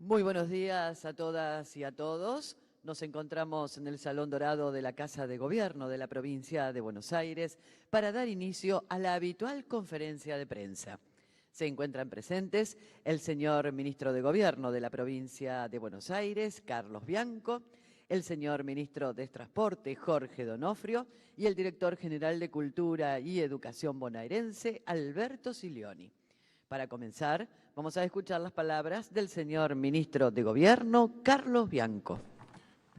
Muy buenos días a todas y a todos. Nos encontramos en el Salón Dorado de la Casa de Gobierno de la provincia de Buenos Aires para dar inicio a la habitual conferencia de prensa. Se encuentran presentes el señor Ministro de Gobierno de la provincia de Buenos Aires, Carlos Bianco, el señor Ministro de Transporte, Jorge Donofrio, y el Director General de Cultura y Educación bonaerense, Alberto Silioni. Para comenzar, vamos a escuchar las palabras del señor Ministro de Gobierno, Carlos Bianco.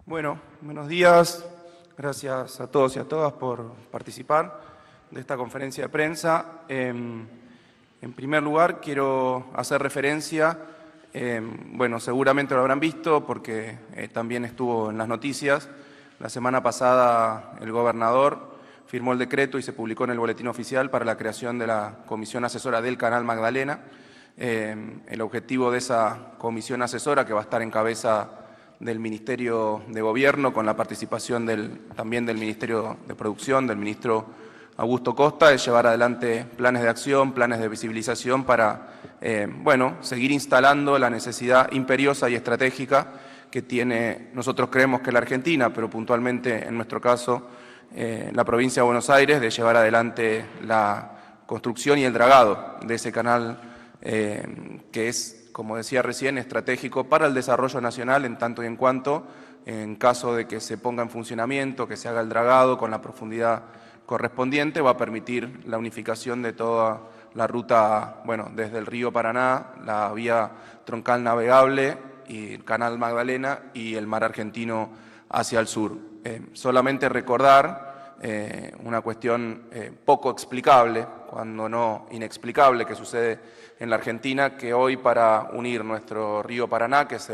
Bueno, buenos días. Gracias a todos y a todas por participar de esta conferencia de prensa. En primer lugar, quiero hacer referencia, bueno, seguramente lo habrán visto porque también estuvo en las noticias. La semana pasada el gobernador firmó el decreto y se publicó en el Boletín Oficial para la creación de la Comisión Asesora del Canal Magdalena. El objetivo de esa comisión asesora, que va a estar en cabeza del Ministerio de Gobierno, con la participación también del Ministerio de Producción, del ministro Augusto Costa, es llevar adelante planes de acción, planes de visibilización para seguir instalando la necesidad imperiosa y estratégica que tiene, nosotros creemos que la Argentina, pero puntualmente en nuestro caso, la provincia de Buenos Aires, de llevar adelante la construcción y el dragado de ese canal que es, como decía recién, estratégico para el desarrollo nacional en tanto y en cuanto, en caso de que se ponga en funcionamiento, que se haga el dragado con la profundidad correspondiente, va a permitir la unificación de toda la ruta, desde el río Paraná, la vía troncal navegable y el canal Magdalena y el mar argentino hacia el sur. Solamente recordar una cuestión poco explicable, cuando no inexplicable, que sucede en la Argentina, que hoy para unir nuestro río Paraná, que es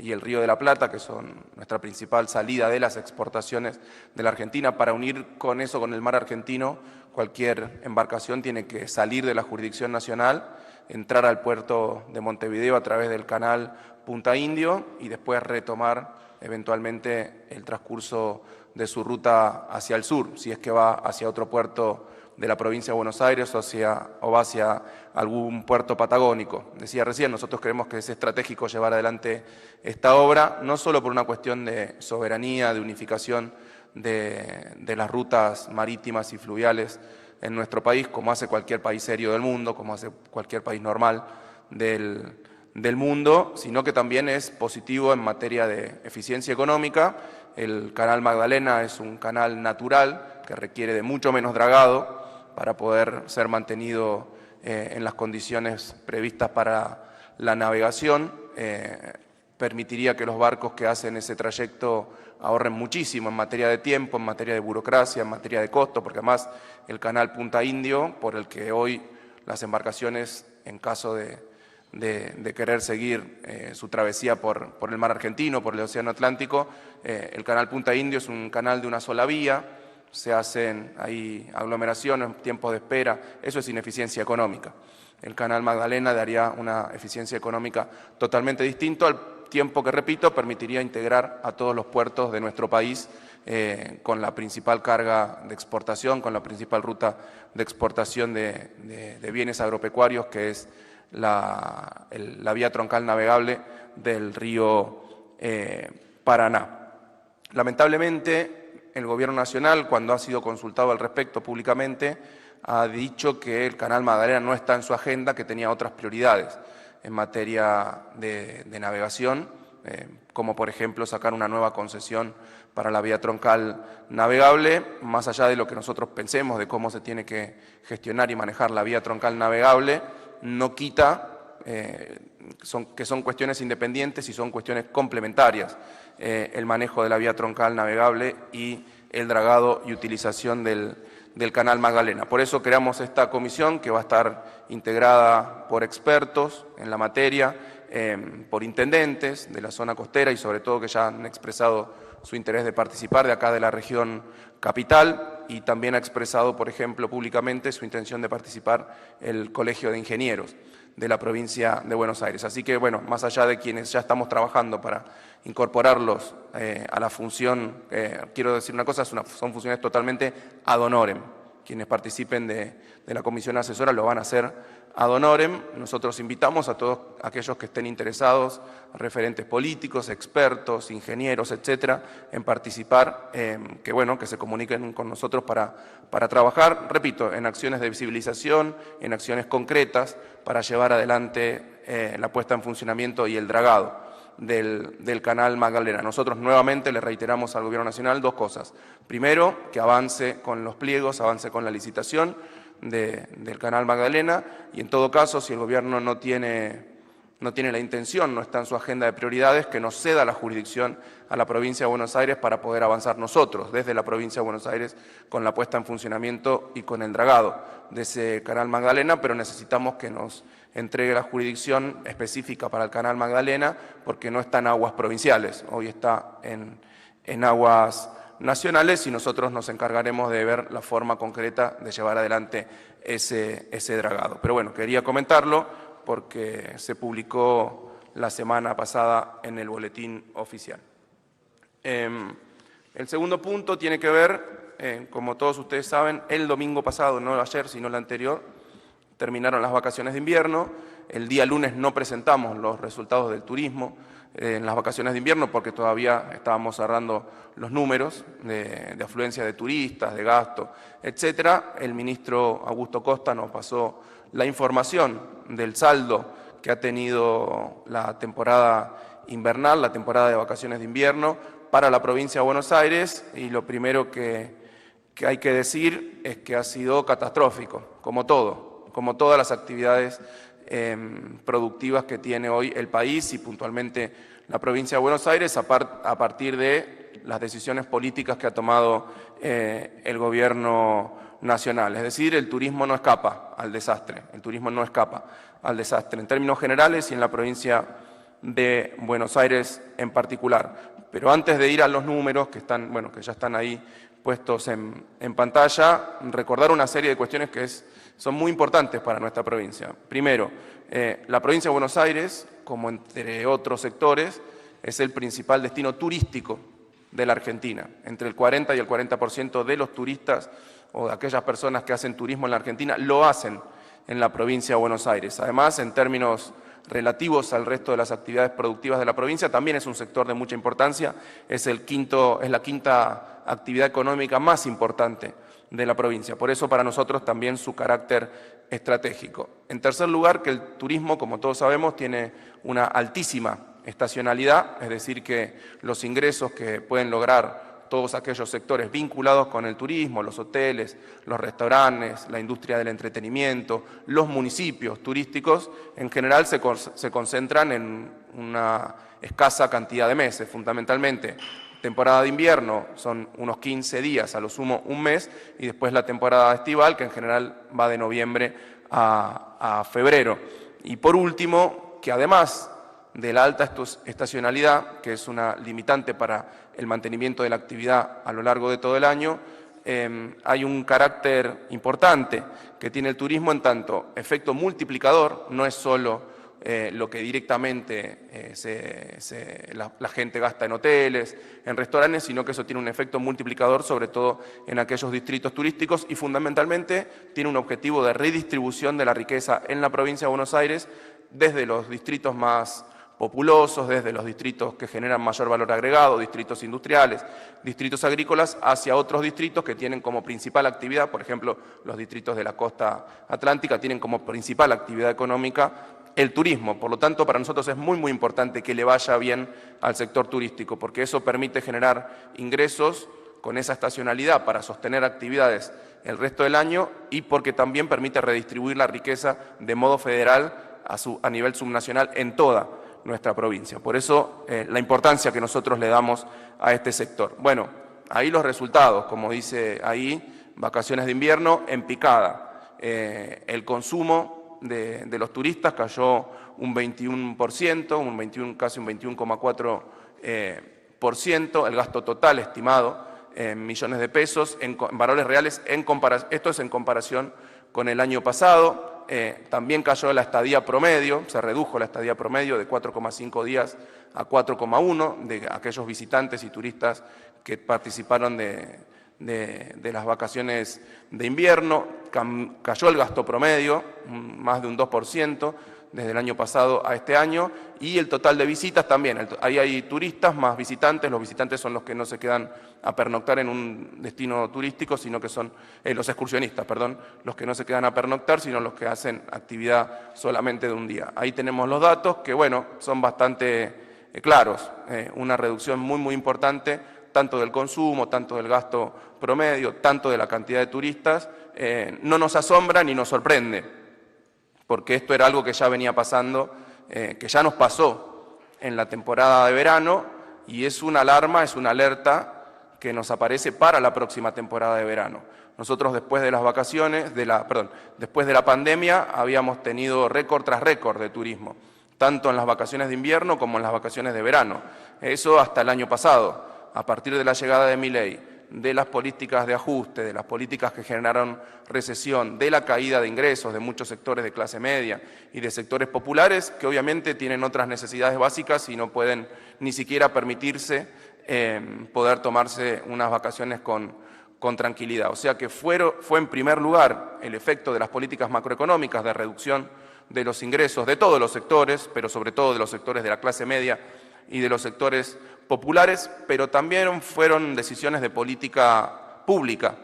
y el río de la Plata, que son nuestra principal salida de las exportaciones de la Argentina, para unir con eso, con el mar argentino, cualquier embarcación tiene que salir de la jurisdicción nacional, entrar al puerto de Montevideo a través del canal Punta Indio y después retomar eventualmente el transcurso de su ruta hacia el sur, si es que va hacia otro puerto de la provincia de Buenos Aires o va hacia algún puerto patagónico. Decía recién, nosotros creemos que es estratégico llevar adelante esta obra, no solo por una cuestión de soberanía, de unificación de las rutas marítimas y fluviales en nuestro país, como hace cualquier país serio del mundo, como hace cualquier país normal del mundo, sino que también es positivo en materia de eficiencia económica. El canal Magdalena es un canal natural que requiere de mucho menos dragado para poder ser mantenido en las condiciones previstas para la navegación. Permitiría que los barcos que hacen ese trayecto ahorren muchísimo en materia de tiempo, en materia de burocracia, en materia de costo, porque además el canal Punta Indio, por el que hoy las embarcaciones, en caso de querer seguir su travesía por el mar argentino, por el océano Atlántico, el canal Punta Indio es un canal de una sola vía, se hacen ahí aglomeraciones, tiempos de espera, eso es ineficiencia económica. El canal Magdalena daría una eficiencia económica totalmente distinta, al tiempo que, repito, permitiría integrar a todos los puertos de nuestro país con la principal carga de exportación, con la principal ruta de exportación de bienes agropecuarios, que es la vía troncal navegable del río Paraná. Lamentablemente, el Gobierno Nacional, cuando ha sido consultado al respecto públicamente, ha dicho que el canal Magdalena no está en su agenda, que tenía otras prioridades en materia de navegación, como por ejemplo sacar una nueva concesión para la vía troncal navegable, más allá de lo que nosotros pensemos de cómo se tiene que gestionar y manejar la vía troncal navegable, no quita que son cuestiones independientes y son cuestiones complementarias, el manejo de la vía troncal navegable y el dragado y utilización del canal Magdalena. Por eso creamos esta comisión que va a estar integrada por expertos en la materia, por intendentes de la zona costera y sobre todo que ya han expresado su interés de participar de acá de la región capital, y también ha expresado, por ejemplo, públicamente su intención de participar el Colegio de Ingenieros de la provincia de Buenos Aires. Así que, más allá de quienes ya estamos trabajando para incorporarlos a la función, quiero decir una cosa, son funciones totalmente ad honorem. quienes participen de la comisión asesora lo van a hacer ad honorem. Nosotros invitamos a todos aquellos que estén interesados, referentes políticos, expertos, ingenieros, etcétera, en participar, que se comuniquen con nosotros para trabajar, repito, en acciones de visibilización, en acciones concretas, para llevar adelante la puesta en funcionamiento y el dragado del canal Magdalena. Nosotros nuevamente le reiteramos al Gobierno Nacional dos cosas. Primero, que avance con los pliegos, avance con la licitación del canal Magdalena, y en todo caso, si el Gobierno no tiene la intención, no está en su agenda de prioridades, que nos ceda la jurisdicción a la provincia de Buenos Aires para poder avanzar nosotros desde la provincia de Buenos Aires con la puesta en funcionamiento y con el dragado de ese canal Magdalena, pero necesitamos que nos entregue la jurisdicción específica para el canal Magdalena, porque no está en aguas provinciales, hoy está en aguas nacionales, y nosotros nos encargaremos de ver la forma concreta de llevar adelante ese dragado. Pero bueno, quería comentarlo porque se publicó la semana pasada en el boletín oficial. El segundo punto tiene que ver, como todos ustedes saben, el domingo pasado, no ayer, sino el anterior, terminaron las vacaciones de invierno. El día lunes no presentamos los resultados del turismo en las vacaciones de invierno porque todavía estábamos cerrando los números de afluencia de turistas, de gasto, etcétera. El ministro Augusto Costa nos pasó la información del saldo que ha tenido la temporada invernal, la temporada de vacaciones de invierno para la provincia de Buenos Aires, y lo primero que hay que decir es que ha sido catastrófico, como todas las actividades productivas que tiene hoy el país y puntualmente la provincia de Buenos Aires a partir de las decisiones políticas que ha tomado el Gobierno nacional. Es decir, el turismo no escapa al desastre, en términos generales y en la provincia de Buenos Aires en particular. Pero antes de ir a los números que ya están ahí puestos en pantalla, recordar una serie de cuestiones que son muy importantes para nuestra provincia. Primero, la provincia de Buenos Aires, como entre otros sectores, es el principal destino turístico de la Argentina. Entre el 40 y el 40% de los turistas o de aquellas personas que hacen turismo en la Argentina lo hacen en la provincia de Buenos Aires. Además, en términos relativos al resto de las actividades productivas de la provincia, también es un sector de mucha importancia, es la quinta actividad económica más importante de la provincia. Por eso para nosotros también su carácter estratégico. En tercer lugar, que el turismo, como todos sabemos, tiene una altísima estacionalidad, es decir, que los ingresos que pueden lograr todos aquellos sectores vinculados con el turismo, los hoteles, los restaurantes, la industria del entretenimiento, los municipios turísticos, en general se concentran en una escasa cantidad de meses, fundamentalmente. Temporada de invierno son unos 15 días, a lo sumo un mes, y después la temporada estival, que en general va de noviembre a febrero. Y por último, que además de la alta estacionalidad, que es una limitante para el mantenimiento de la actividad a lo largo de todo el año, hay un carácter importante que tiene el turismo en tanto efecto multiplicador, no es solo lo que directamente la gente gasta en hoteles, en restaurantes, sino que eso tiene un efecto multiplicador sobre todo en aquellos distritos turísticos y fundamentalmente tiene un objetivo de redistribución de la riqueza en la provincia de Buenos Aires desde los distritos más populosos, desde los distritos que generan mayor valor agregado, distritos industriales, distritos agrícolas, hacia otros distritos que tienen como principal actividad, por ejemplo, los distritos de la costa atlántica tienen como principal actividad económica el turismo. Por lo tanto, para nosotros es muy, muy importante que le vaya bien al sector turístico, porque eso permite generar ingresos con esa estacionalidad para sostener actividades el resto del año y porque también permite redistribuir la riqueza de modo federal a nivel subnacional en toda nuestra provincia. Por eso la importancia que nosotros le damos a este sector. Bueno, ahí los resultados, como dice ahí, vacaciones de invierno en picada. El consumo de los turistas cayó un 21%, casi un 21,4%, el gasto total estimado en millones de pesos, en valores reales, esto es en comparación con el año pasado. También cayó la estadía promedio, se redujo la estadía promedio de 4,5 días a 4,1 de aquellos visitantes y turistas que participaron de de las vacaciones de invierno, cayó el gasto promedio, más de un 2%, desde el año pasado a este año, y el total de visitas también. Ahí hay turistas más visitantes, los visitantes son los que no se quedan a pernoctar en un destino turístico, sino que son los excursionistas, perdón, los que no se quedan a pernoctar, sino los que hacen actividad solamente de un día. Ahí tenemos los datos que, bueno, son bastante claros, una reducción muy importante, tanto del consumo, tanto del gasto promedio, tanto de la cantidad de turistas. No nos asombra ni nos sorprende, porque esto era algo que ya venía pasando, que ya nos pasó en la temporada de verano, y es una alarma, es una alerta que nos aparece para la próxima temporada de verano. Nosotros después de las vacaciones, después de la pandemia, habíamos tenido récord tras récord de turismo, tanto en las vacaciones de invierno como en las vacaciones de verano. Eso hasta el año pasado. A partir de la llegada de Milei, de las políticas de ajuste, de las políticas que generaron recesión, de la caída de ingresos de muchos sectores de clase media y de sectores populares que obviamente tienen otras necesidades básicas y no pueden ni siquiera permitirse poder tomarse unas vacaciones con tranquilidad. O sea que fue en primer lugar el efecto de las políticas macroeconómicas de reducción de los ingresos de todos los sectores, pero sobre todo de los sectores de la clase media y de los sectores populares, pero también fueron decisiones de política pública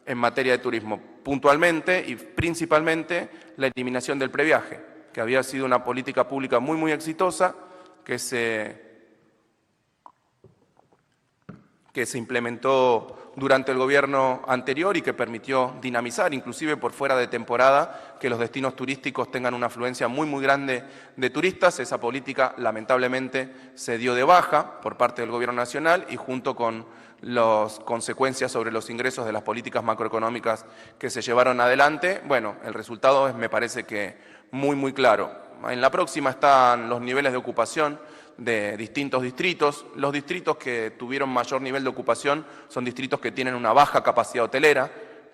en materia de turismo, puntualmente y principalmente la eliminación del previaje, que había sido una política pública muy exitosa, que se implementó durante el gobierno anterior y que permitió dinamizar, inclusive por fuera de temporada, que los destinos turísticos tengan una afluencia muy grande de turistas. Esa política, lamentablemente, se dio de baja por parte del gobierno nacional y junto con las consecuencias sobre los ingresos de las políticas macroeconómicas que se llevaron adelante, bueno, el resultado es, me parece que muy claro. En la próxima están los niveles de ocupación de distintos distritos. Los distritos que tuvieron mayor nivel de ocupación son distritos que tienen una baja capacidad hotelera,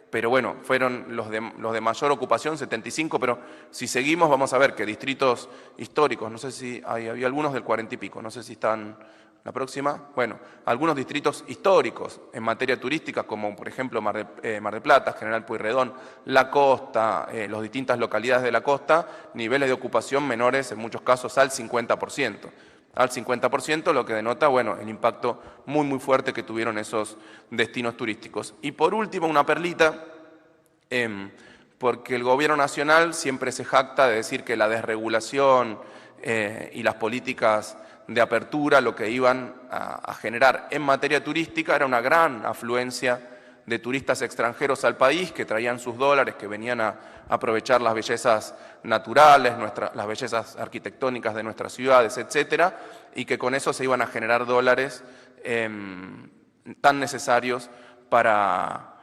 pero bueno, fueron los de mayor ocupación, 75, pero si seguimos vamos a ver que distritos históricos, no sé si había algunos del 40 y pico, no sé si están la próxima, bueno, algunos distritos históricos en materia turística, como por ejemplo Mar del Plata, General Pueyrredón, La Costa, las distintas localidades de la costa, niveles de ocupación menores en muchos casos al 50%. Al 50%, lo que denota, bueno, el impacto muy fuerte que tuvieron esos destinos turísticos. Y por último, una perlita, porque el gobierno nacional siempre se jacta de decir que la desregulación y las políticas de apertura lo que iban a generar en materia turística era una gran afluencia de turistas extranjeros al país que traían sus dólares, que venían a aprovechar las bellezas naturales, las bellezas arquitectónicas de nuestras ciudades, etcétera, y que con eso se iban a generar dólares tan necesarios para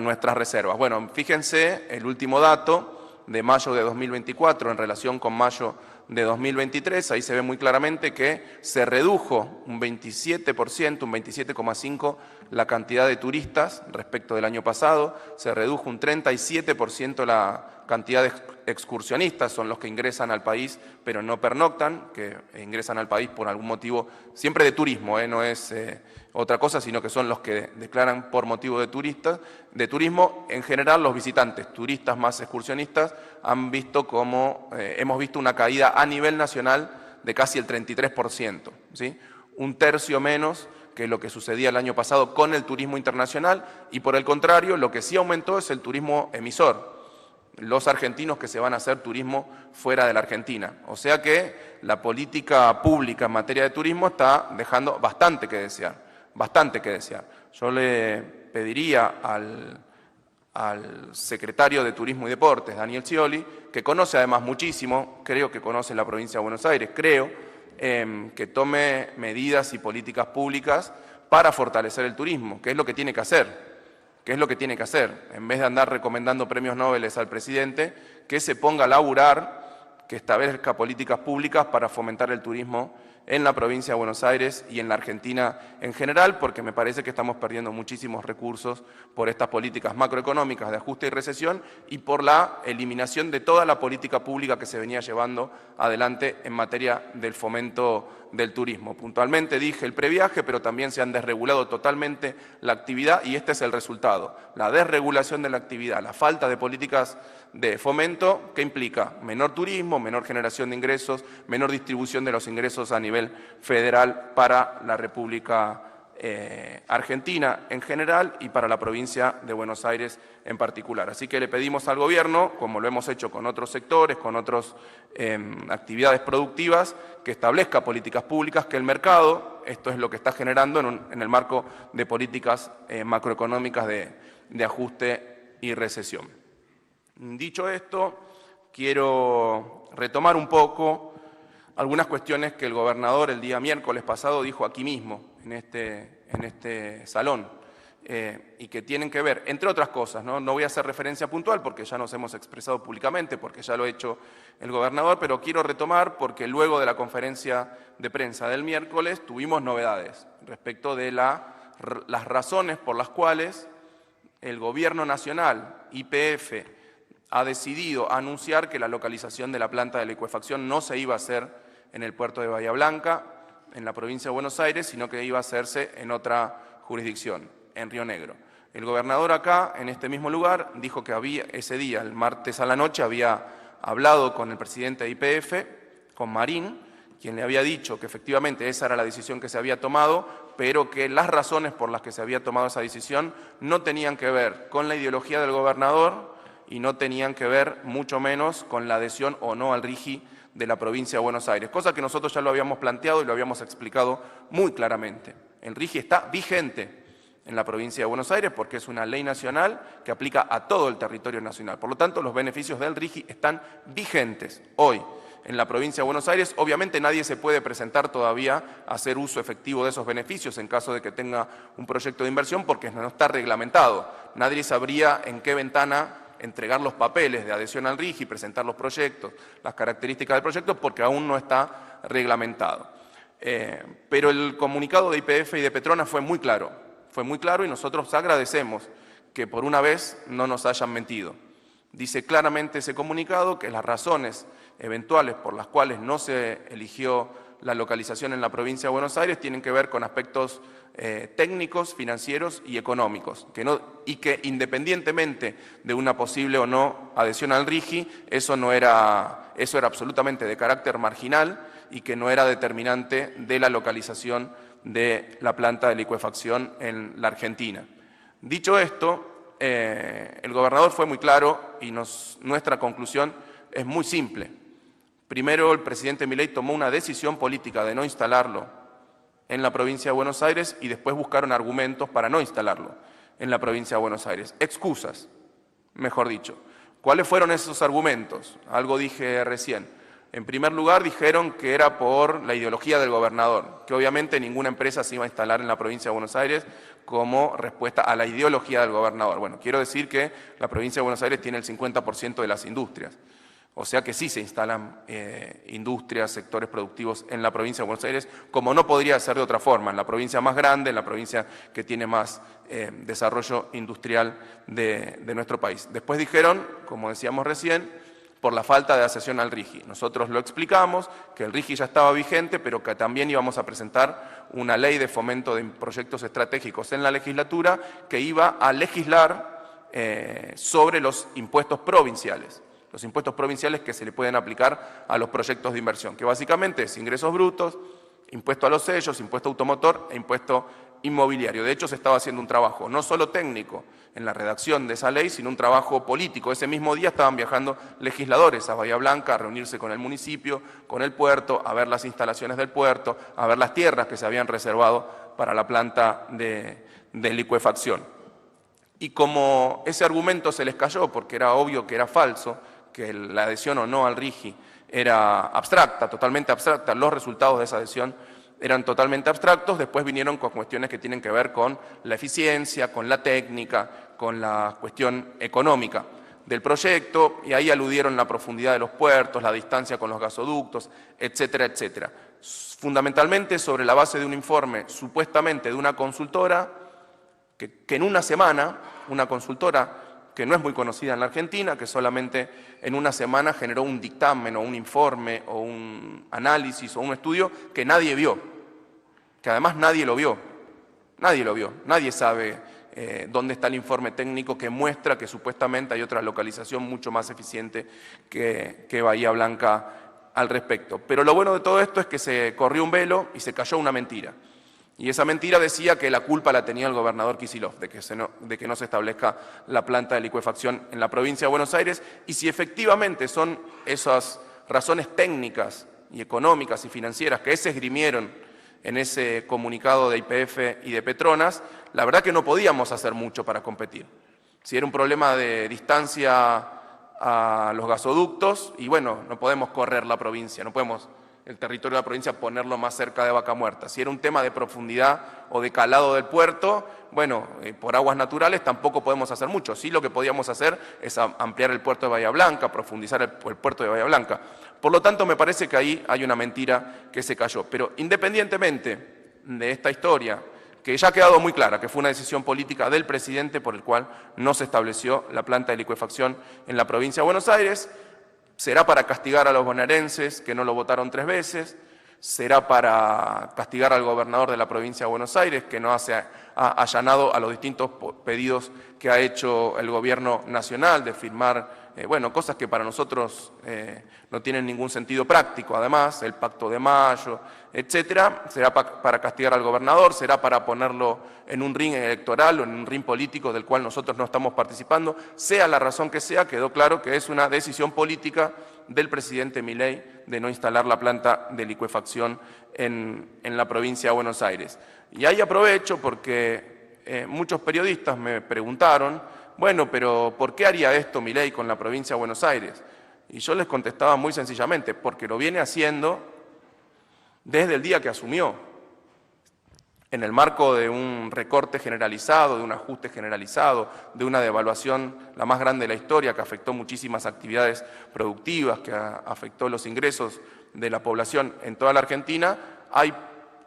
nuestras reservas. Bueno, fíjense el último dato de mayo de 2024 en relación con mayo de 2023, ahí se ve muy claramente que se redujo un 27%, un 27,5% la cantidad de turistas respecto del año pasado, se redujo un 37% la cantidad de excursionistas, son los que ingresan al país pero no pernoctan, que ingresan al país por algún motivo, siempre de turismo, no es otra cosa, sino que son los que declaran por motivo de turismo. En general los visitantes, turistas más excursionistas, hemos visto una caída a nivel nacional de casi el 33%, ¿sí? Un tercio menos que lo que sucedía el año pasado con el turismo internacional, y por el contrario, lo que sí aumentó es el turismo emisor, los argentinos que se van a hacer turismo fuera de la Argentina. O sea que la política pública en materia de turismo está dejando bastante que desear. Yo le pediría al secretario de Turismo y Deportes, Daniel Scioli, que conoce además muchísimo, creo que conoce la provincia de Buenos Aires, que tome medidas y políticas públicas para fortalecer el turismo, que es lo que tiene que hacer. En vez de andar recomendando premios Nobel al presidente, que se ponga a laburar, que establezca políticas públicas para fomentar el turismo en la provincia de Buenos Aires y en la Argentina en general, porque me parece que estamos perdiendo muchísimos recursos por estas políticas macroeconómicas de ajuste y recesión y por la eliminación de toda la política pública que se venía llevando adelante en materia del fomento del turismo. Puntualmente dije el previaje, pero también se han desregulado totalmente la actividad y este es el resultado. La desregulación de la actividad, la falta de políticas de fomento, que implica menor turismo, menor generación de ingresos, menor distribución de los ingresos a nivel federal para la República Argentina en general y para la provincia de Buenos Aires en particular. Así que le pedimos al Gobierno, como lo hemos hecho con otros sectores, con otras actividades productivas, que establezca políticas públicas, que el mercado, esto es lo que está generando en el marco de políticas macroeconómicas de ajuste y recesión. Dicho esto, quiero retomar un poco algunas cuestiones que el gobernador el día miércoles pasado dijo aquí mismo, en este salón, y que tienen que ver, entre otras cosas, no voy a hacer referencia puntual porque ya nos hemos expresado públicamente, porque ya lo ha hecho el gobernador, pero quiero retomar porque luego de la conferencia de prensa del miércoles tuvimos novedades respecto de las razones por las cuales el Gobierno Nacional, YPF, ha decidido anunciar que la localización de la planta de licuefacción no se iba a hacer en el puerto de Bahía Blanca, en la provincia de Buenos Aires, sino que iba a hacerse en otra jurisdicción, en Río Negro. El gobernador acá, en este mismo lugar, dijo que ese día, el martes a la noche, había hablado con el presidente de YPF, con Marín, quien le había dicho que efectivamente esa era la decisión que se había tomado, pero que las razones por las que se había tomado esa decisión no tenían que ver con la ideología del gobernador y no tenían que ver mucho menos con la adhesión o no al RIGI de la provincia de Buenos Aires, cosa que nosotros ya lo habíamos planteado y lo habíamos explicado muy claramente. El RIGI está vigente en la provincia de Buenos Aires porque es una ley nacional que aplica a todo el territorio nacional. Por lo tanto, los beneficios del RIGI están vigentes hoy en la provincia de Buenos Aires. Obviamente nadie se puede presentar todavía a hacer uso efectivo de esos beneficios en caso de que tenga un proyecto de inversión porque no está reglamentado. Nadie sabría en qué ventana entregar los papeles de adhesión al RIGI, presentar los proyectos, las características del proyecto, porque aún no está reglamentado. Pero el comunicado de YPF y de Petronas fue muy claro y nosotros agradecemos que por una vez no nos hayan mentido. Dice claramente ese comunicado que las razones eventuales por las cuales no se eligió la localización en la provincia de Buenos Aires tienen que ver con aspectos técnicos, financieros y económicos, y que independientemente de una posible o no adhesión al RIGI, eso era absolutamente de carácter marginal y que no era determinante de la localización de la planta de licuefacción en la Argentina. Dicho esto, el gobernador fue muy claro y nuestra conclusión es muy simple. Primero, el presidente Milei tomó una decisión política de no instalarlo en la provincia de Buenos Aires y después buscaron argumentos para no instalarlo en la provincia de Buenos Aires. Excusas, mejor dicho. ¿Cuáles fueron esos argumentos? Algo dije recién. En primer lugar, dijeron que era por la ideología del gobernador, que obviamente ninguna empresa se iba a instalar en la provincia de Buenos Aires como respuesta a la ideología del gobernador. Bueno, quiero decir que la provincia de Buenos Aires tiene el 50% de las industrias. O sea que sí se instalan industrias, sectores productivos en la provincia de Buenos Aires, como no podría ser de otra forma, en la provincia más grande, en la provincia que tiene más desarrollo industrial de nuestro país. Después dijeron, como decíamos recién, por la falta de adhesión al RIGI. Nosotros lo explicamos, que el RIGI ya estaba vigente, pero que también íbamos a presentar una ley de fomento de proyectos estratégicos en la legislatura que iba a legislar sobre los impuestos provinciales. Los impuestos provinciales que se le pueden aplicar a los proyectos de inversión, que básicamente es ingresos brutos, impuesto a los sellos, impuesto automotor e impuesto inmobiliario. De hecho, se estaba haciendo un trabajo no solo técnico en la redacción de esa ley, sino un trabajo político. Ese mismo día estaban viajando legisladores a Bahía Blanca a reunirse con el municipio, con el puerto, a ver las instalaciones del puerto, a ver las tierras que se habían reservado para la planta de licuefacción. Y como ese argumento se les cayó porque era obvio que era falso, que la adhesión o no al RIGI era abstracta, totalmente abstracta, los resultados de esa adhesión eran totalmente abstractos, después vinieron con cuestiones que tienen que ver con la eficiencia, con la técnica, con la cuestión económica del proyecto, y ahí aludieron la profundidad de los puertos, la distancia con los gasoductos, etcétera, etcétera. Fundamentalmente sobre la base de un informe supuestamente de una consultora que en una semana, una consultora que no es muy conocida en la Argentina, que solamente en una semana generó un dictamen o un informe o un análisis o un estudio que nadie vio, que además nadie lo vio, nadie sabe dónde está el informe técnico que muestra que supuestamente hay otra localización mucho más eficiente que Bahía Blanca al respecto. Pero lo bueno de todo esto es que se corrió un velo y se cayó una mentira. Y esa mentira decía que la culpa la tenía el gobernador Kicillof de que no se establezca la planta de licuefacción en la provincia de Buenos Aires, y si efectivamente son esas razones técnicas y económicas y financieras que se esgrimieron en ese comunicado de YPF y de Petronas, la verdad que no podíamos hacer mucho para competir. Si era un problema de distancia a los gasoductos, y bueno, no podemos correr la provincia, no podemos el territorio de la provincia ponerlo más cerca de Vaca Muerta. Si era un tema de profundidad o de calado del puerto, bueno, por aguas naturales tampoco podemos hacer mucho. Sí, lo que podíamos hacer es ampliar el puerto de Bahía Blanca, profundizar el puerto de Bahía Blanca. Por lo tanto, me parece que ahí hay una mentira que se cayó. Pero independientemente de esta historia, que ya ha quedado muy clara, que fue una decisión política del presidente por el cual no se estableció la planta de licuefacción en la provincia de Buenos Aires, será para castigar a los bonaerenses que no lo votaron 3 veces, será para castigar al gobernador de la provincia de Buenos Aires que no ha allanado a los distintos pedidos que ha hecho el gobierno nacional de firmar, bueno, cosas que para nosotros no tienen ningún sentido práctico, además, el Pacto de Mayo, etcétera. Será para castigar al gobernador, será para ponerlo en un ring electoral o en un ring político del cual nosotros no estamos participando. Sea la razón que sea, quedó claro que es una decisión política del presidente Milei de no instalar la planta de licuefacción en la provincia de Buenos Aires. Y ahí aprovecho porque muchos periodistas me preguntaron, bueno, pero ¿por qué haría esto Milei con la provincia de Buenos Aires? Y yo les contestaba muy sencillamente, porque lo viene haciendo desde el día que asumió, en el marco de un recorte generalizado, de un ajuste generalizado, de una devaluación la más grande de la historia que afectó muchísimas actividades productivas, que afectó los ingresos de la población en toda la Argentina, hay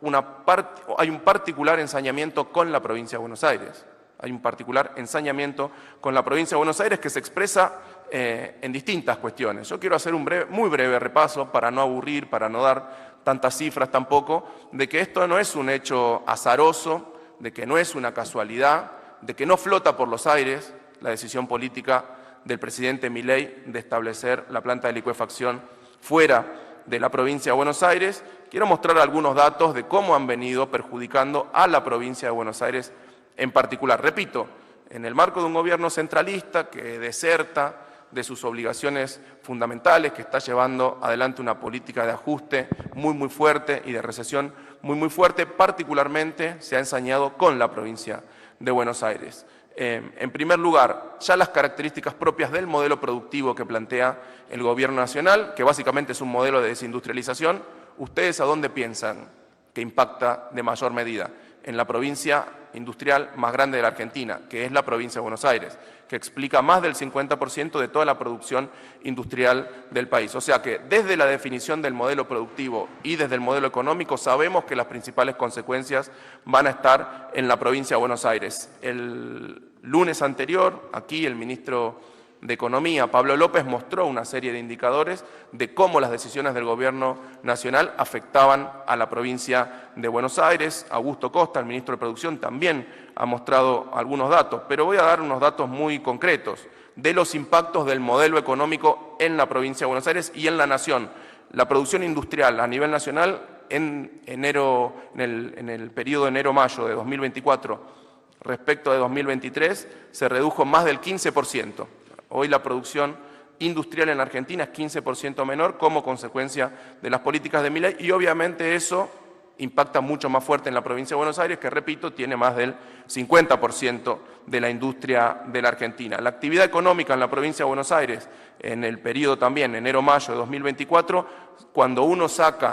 un particular ensañamiento con la provincia de Buenos Aires. Hay un particular ensañamiento con la provincia de Buenos Aires que se expresa en distintas cuestiones. Yo quiero hacer un muy breve repaso para no aburrir, para no dar tantas cifras tampoco, de que esto no es un hecho azaroso, de que no es una casualidad, de que no flota por los aires la decisión política del presidente Milei de establecer la planta de licuefacción fuera de la provincia de Buenos Aires. Quiero mostrar algunos datos de cómo han venido perjudicando a la provincia de Buenos Aires en particular. Repito, en el marco de un gobierno centralista que deserta de sus obligaciones fundamentales, que está llevando adelante una política de ajuste muy fuerte y de recesión muy fuerte, particularmente se ha ensañado con la provincia de Buenos Aires. En primer lugar, ya las características propias del modelo productivo que plantea el gobierno nacional, que básicamente es un modelo de desindustrialización, ¿ustedes a dónde piensan que impacta de mayor medida? En la provincia industrial más grande de la Argentina, que es la provincia de Buenos Aires, que explica más del 50% de toda la producción industrial del país. O sea que desde la definición del modelo productivo y desde el modelo económico sabemos que las principales consecuencias van a estar en la provincia de Buenos Aires. El lunes anterior, aquí el ministro de Economía, Pablo López, mostró una serie de indicadores de cómo las decisiones del gobierno nacional afectaban a la provincia de Buenos Aires. Augusto Costa, el ministro de Producción, también ha mostrado algunos datos, pero voy a dar unos datos muy concretos de los impactos del modelo económico en la provincia de Buenos Aires y en la nación. La producción industrial a nivel nacional en el periodo de enero-mayo de 2024 respecto de 2023 se redujo más del 15%. Hoy la producción industrial en la Argentina es 15% menor como consecuencia de las políticas de Milei y obviamente eso impacta mucho más fuerte en la provincia de Buenos Aires, que repito, tiene más del 50% de la industria de la Argentina. La actividad económica en la provincia de Buenos Aires, en el periodo también, enero-mayo de 2024, cuando uno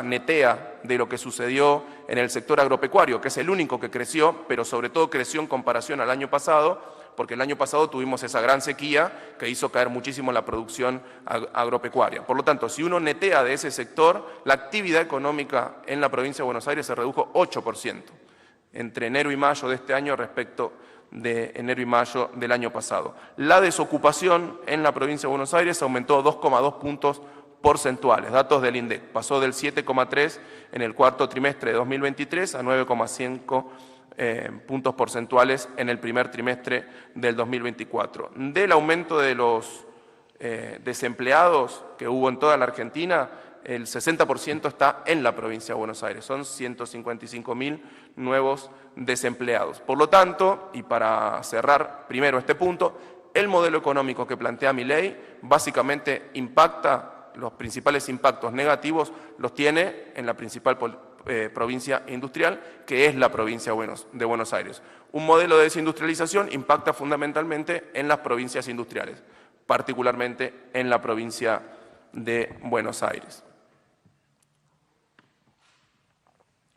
netea de lo que sucedió en el sector agropecuario, que es el único que creció, pero sobre todo creció en comparación al año pasado, porque el año pasado tuvimos esa gran sequía que hizo caer muchísimo la producción agropecuaria. Por lo tanto, si uno netea de ese sector, la actividad económica en la provincia de Buenos Aires se redujo 8% entre enero y mayo de este año respecto de enero y mayo del año pasado. La desocupación en la provincia de Buenos Aires aumentó 2,2 puntos porcentuales, datos del INDEC, pasó del 7,3 en el cuarto trimestre de 2023 a 9,5 puntos porcentuales en el primer trimestre del 2024. Del aumento de los desempleados que hubo en toda la Argentina, el 60% está en la provincia de Buenos Aires, son 155.000 nuevos desempleados. Por lo tanto, y para cerrar primero este punto, el modelo económico que plantea Milei básicamente impacta, los principales impactos negativos los tiene en la principal provincia industrial, que es la provincia de Buenos Aires. Un modelo de desindustrialización impacta fundamentalmente en las provincias industriales, particularmente en la provincia de Buenos Aires.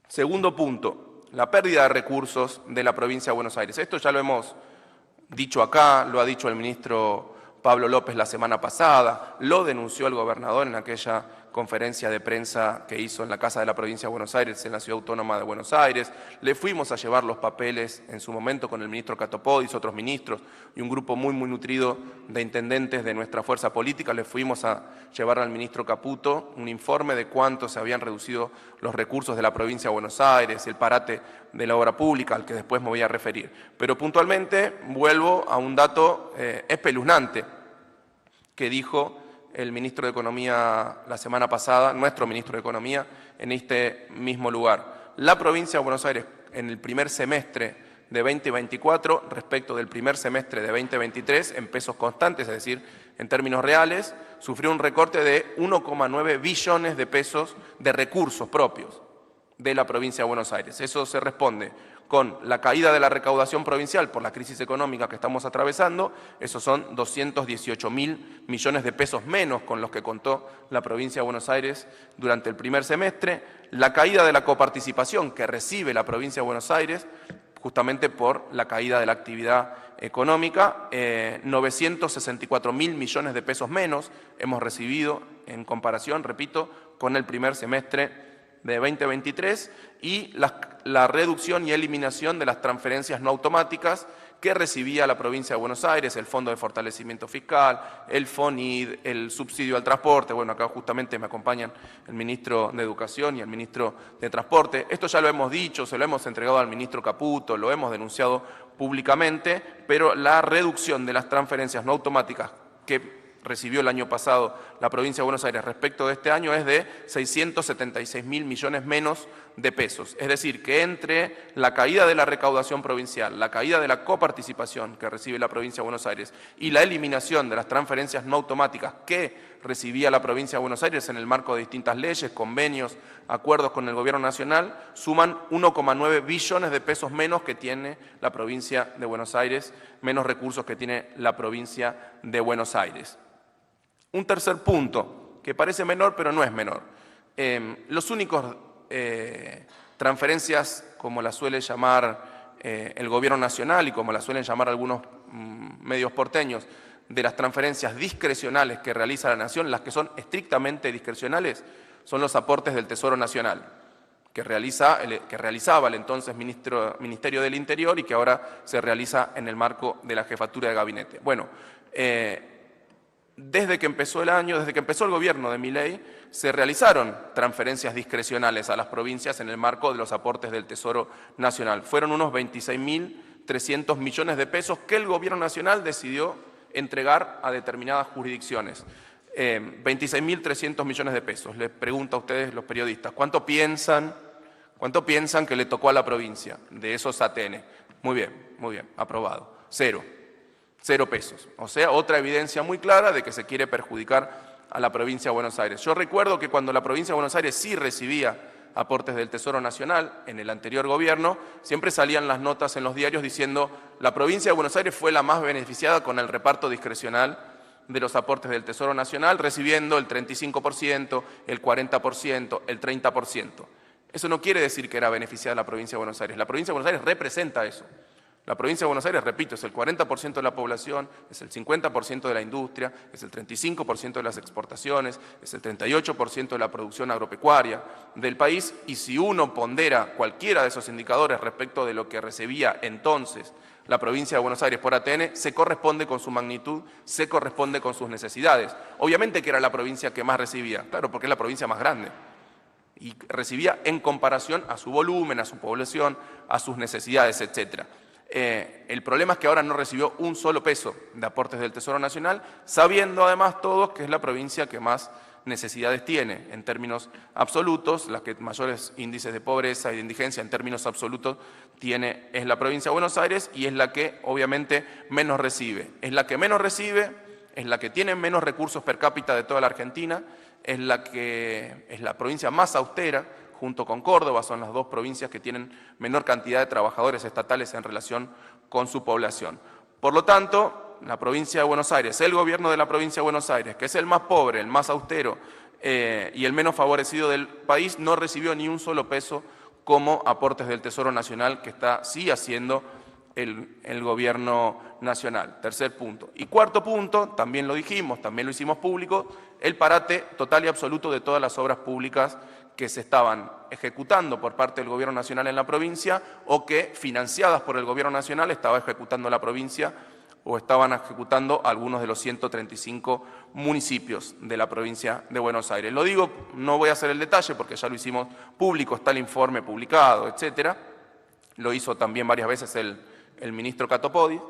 Segundo punto, la pérdida de recursos de la provincia de Buenos Aires. Esto ya lo hemos dicho acá, lo ha dicho el ministro Pablo López la semana pasada, lo denunció el gobernador en aquella conferencia de prensa que hizo en la Casa de la Provincia de Buenos Aires, en la Ciudad Autónoma de Buenos Aires. Le fuimos a llevar los papeles en su momento con el ministro Catopodis, otros ministros y un grupo muy nutrido de intendentes de nuestra fuerza política. Le fuimos a llevar al ministro Caputo un informe de cuánto se habían reducido los recursos de la Provincia de Buenos Aires, el parate de la obra pública, al que después me voy a referir. Pero puntualmente vuelvo a un dato espeluznante que dijo el ministro de Economía la semana pasada, nuestro ministro de Economía, en este mismo lugar. La provincia de Buenos Aires, en el primer semestre de 2024, respecto del primer semestre de 2023, en pesos constantes, es decir, en términos reales, sufrió un recorte de 1,9 billones de pesos de recursos propios de la provincia de Buenos Aires. Eso se responde con la caída de la recaudación provincial por la crisis económica que estamos atravesando. Esos son 218.000 millones de pesos menos con los que contó la provincia de Buenos Aires durante el primer semestre. La caída de la coparticipación que recibe la provincia de Buenos Aires, justamente por la caída de la actividad económica, 964.000 millones de pesos menos hemos recibido en comparación, repito, con el primer semestre de 2023, y la reducción y eliminación de las transferencias no automáticas que recibía la provincia de Buenos Aires, el Fondo de Fortalecimiento Fiscal, el FONID, el subsidio al transporte. Bueno, acá justamente me acompañan el ministro de Educación y el ministro de Transporte. Esto ya lo hemos dicho, se lo hemos entregado al ministro Caputo, lo hemos denunciado públicamente, pero la reducción de las transferencias no automáticas que recibió el año pasado la provincia de Buenos Aires respecto de este año es de 676.000 millones menos de pesos. Es decir, que entre la caída de la recaudación provincial, la caída de la coparticipación que recibe la provincia de Buenos Aires y la eliminación de las transferencias no automáticas que recibía la provincia de Buenos Aires en el marco de distintas leyes, convenios, acuerdos con el Gobierno Nacional, suman 1,9 billones de pesos menos que tiene la provincia de Buenos Aires, menos recursos que tiene la provincia de Buenos Aires. Un tercer punto, que parece menor, pero no es menor. Los únicos transferencias, como las suele llamar el Gobierno Nacional y como las suelen llamar algunos medios porteños, de las transferencias discrecionales que realiza la Nación, las que son estrictamente discrecionales, son los aportes del Tesoro Nacional, que realizaba el entonces Ministerio del Interior y que ahora se realiza en el marco de la Jefatura de Gabinete. Bueno, desde que empezó el año, desde que empezó el gobierno de Milei, se realizaron transferencias discrecionales a las provincias en el marco de los aportes del Tesoro Nacional. Fueron unos 26.300 millones de pesos que el Gobierno Nacional decidió entregar a determinadas jurisdicciones. 26.300 millones de pesos. Les pregunto a ustedes, los periodistas, ¿cuánto piensan que le tocó a la provincia de esos ATN? Muy bien, aprobado. Cero pesos. O sea, otra evidencia muy clara de que se quiere perjudicar a la provincia de Buenos Aires. Yo recuerdo que cuando la provincia de Buenos Aires sí recibía aportes del Tesoro Nacional en el anterior gobierno, siempre salían las notas en los diarios diciendo la provincia de Buenos Aires fue la más beneficiada con el reparto discrecional de los aportes del Tesoro Nacional, recibiendo el 35%, el 40%, el 30%. Eso no quiere decir que era beneficiada la provincia de Buenos Aires. La provincia de Buenos Aires representa eso. La provincia de Buenos Aires, repito, es el 40% de la población, es el 50% de la industria, es el 35% de las exportaciones, es el 38% de la producción agropecuaria del país, y si uno pondera cualquiera de esos indicadores respecto de lo que recibía entonces la provincia de Buenos Aires por ATN, se corresponde con su magnitud, se corresponde con sus necesidades. Obviamente que era la provincia que más recibía, claro, porque es la provincia más grande, y recibía en comparación a su volumen, a su población, a sus necesidades, etcétera. El problema es que ahora no recibió un solo peso de aportes del Tesoro Nacional, sabiendo además todos que es la provincia que más necesidades tiene en términos absolutos, la que mayores índices de pobreza y de indigencia en términos absolutos tiene es la provincia de Buenos Aires, y es la que obviamente menos recibe. Es la que menos recibe, es la que tiene menos recursos per cápita de toda la Argentina, es la provincia más austera, junto con Córdoba, son las dos provincias que tienen menor cantidad de trabajadores estatales en relación con su población. Por lo tanto, la provincia de Buenos Aires, el gobierno de la provincia de Buenos Aires, que es el más pobre, el más austero y el menos favorecido del país, no recibió ni un solo peso como aportes del Tesoro Nacional, que está sí haciendo el gobierno nacional. Tercer punto. Y cuarto punto, también lo dijimos, también lo hicimos público, el parate total y absoluto de todas las obras públicas que se estaban ejecutando por parte del Gobierno Nacional en la provincia, o que, financiadas por el Gobierno Nacional, estaba ejecutando la provincia o estaban ejecutando algunos de los 135 municipios de la provincia de Buenos Aires. Lo digo, no voy a hacer el detalle porque ya lo hicimos público, está el informe publicado, etcétera. Lo hizo también varias veces el ministro Catopodis.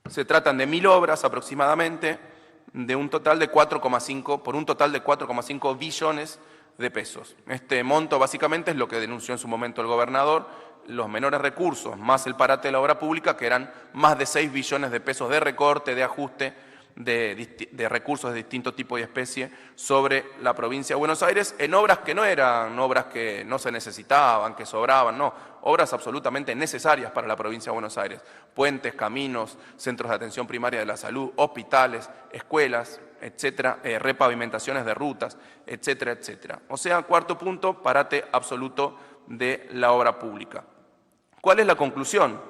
Se tratan de 1.000 obras aproximadamente, de un total de 4,5 billones de pesos. Este monto básicamente es lo que denunció en su momento el gobernador, los menores recursos más el parate de la obra pública, que eran más de 6 billones de pesos de recorte, de ajuste de recursos de distinto tipo y especie sobre la provincia de Buenos Aires, en obras que no eran obras que no se necesitaban, que sobraban, no, obras absolutamente necesarias para la provincia de Buenos Aires: puentes, caminos, centros de atención primaria de la salud, hospitales, escuelas, etcétera, repavimentaciones de rutas, etcétera, etcétera. O sea, cuarto punto, parate absoluto de la obra pública. ¿Cuál es la conclusión?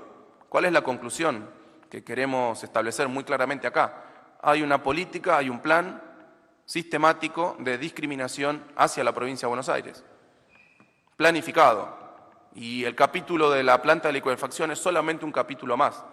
¿Cuál es la conclusión que queremos establecer muy claramente acá? Hay una política, hay un plan sistemático de discriminación hacia la provincia de Buenos Aires, planificado. Y el capítulo de la planta de licuefacción es solamente un capítulo más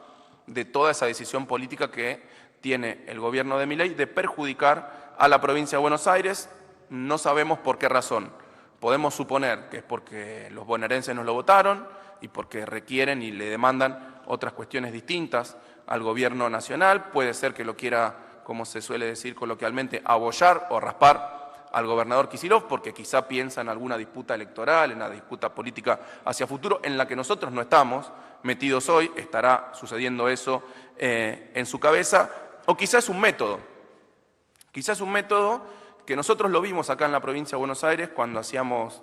de toda esa decisión política que tiene el gobierno de Milei de perjudicar a la provincia de Buenos Aires. No sabemos por qué razón. Podemos suponer que es porque los bonaerenses no lo votaron y porque requieren y le demandan otras cuestiones distintas al gobierno nacional. Puede ser que lo quiera, como se suele decir coloquialmente, abollar o raspar al gobernador Kicillof, porque quizá piensa en alguna disputa electoral, en una disputa política hacia futuro, en la que nosotros no estamos metidos hoy. Estará sucediendo eso en su cabeza, o quizás es un método que nosotros lo vimos acá en la provincia de Buenos Aires cuando hacíamos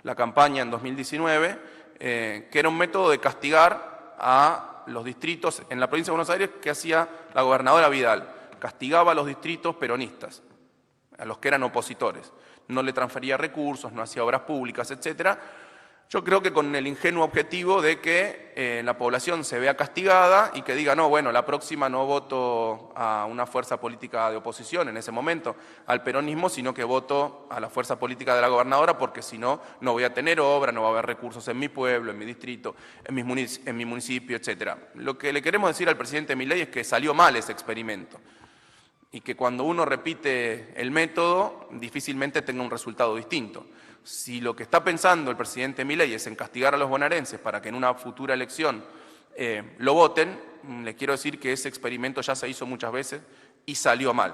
la campaña en 2019, que era un método de castigar a los distritos en la provincia de Buenos Aires que hacía la gobernadora Vidal. Castigaba a los distritos peronistas, a los que eran opositores. No le transfería recursos, no hacía obras públicas, etcétera. Yo creo que con el ingenuo objetivo de que la población se vea castigada y que diga, no, bueno, la próxima no voto a una fuerza política de oposición en ese momento, al peronismo, sino que voto a la fuerza política de la gobernadora, porque si no, no voy a tener obra, no va a haber recursos en mi pueblo, en mi distrito, en mi municipio, etcétera. Lo que le queremos decir al presidente Milei es que salió mal ese experimento y que cuando uno repite el método, difícilmente tenga un resultado distinto. Si lo que está pensando el presidente Milei es en castigar a los bonaerenses para que en una futura elección lo voten, le quiero decir que ese experimento ya se hizo muchas veces y salió mal.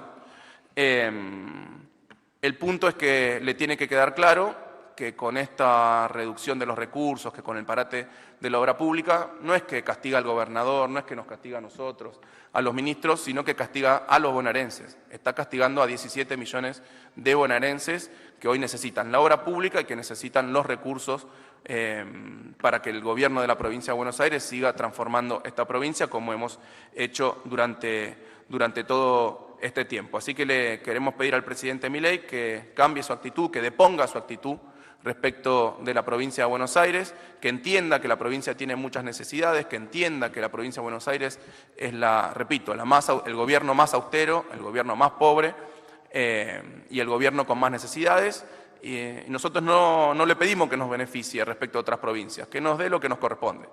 El punto es que le tiene que quedar claro que con esta reducción de los recursos, que con el parate de la obra pública, no es que castiga al gobernador, no es que nos castiga a nosotros, a los ministros, sino que castiga a los bonaerenses. Está castigando a 17 millones de bonaerenses que hoy necesitan la obra pública y que necesitan los recursos para que el gobierno de la provincia de Buenos Aires siga transformando esta provincia como hemos hecho durante todo este tiempo. Así que le queremos pedir al presidente Milei que cambie su actitud, que deponga su actitud respecto de la provincia de Buenos Aires, que entienda que la provincia tiene muchas necesidades, que entienda que la provincia de Buenos Aires es el gobierno más austero, el gobierno más pobre y el gobierno con más necesidades. Y nosotros no le pedimos que nos beneficie respecto a otras provincias, que nos dé lo que nos corresponde.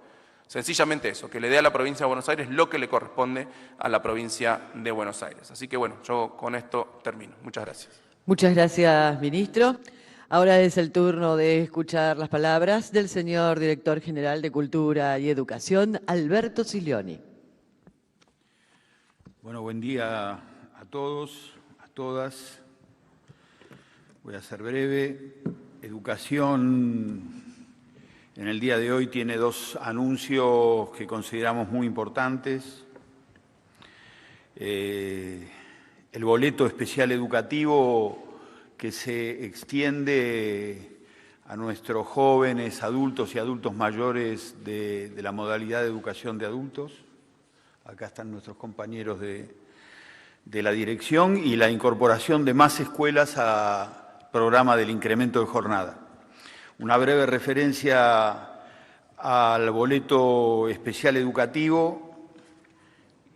Sencillamente eso, que le dé a la provincia de Buenos Aires lo que le corresponde a la provincia de Buenos Aires. Así que bueno, yo con esto termino. Muchas gracias. Muchas gracias, ministro. Ahora es el turno de escuchar las palabras del señor Director General de Cultura y Educación, Alberto Silioni. Bueno, buen día a todos, a todas. Voy a ser breve. Educación en el día de hoy tiene dos anuncios que consideramos muy importantes. El boleto especial educativo que se extiende a nuestros jóvenes, adultos y adultos mayores de la modalidad de educación de adultos. Acá están nuestros compañeros de la dirección, y la incorporación de más escuelas al programa del incremento de jornada. Una breve referencia al boleto especial educativo,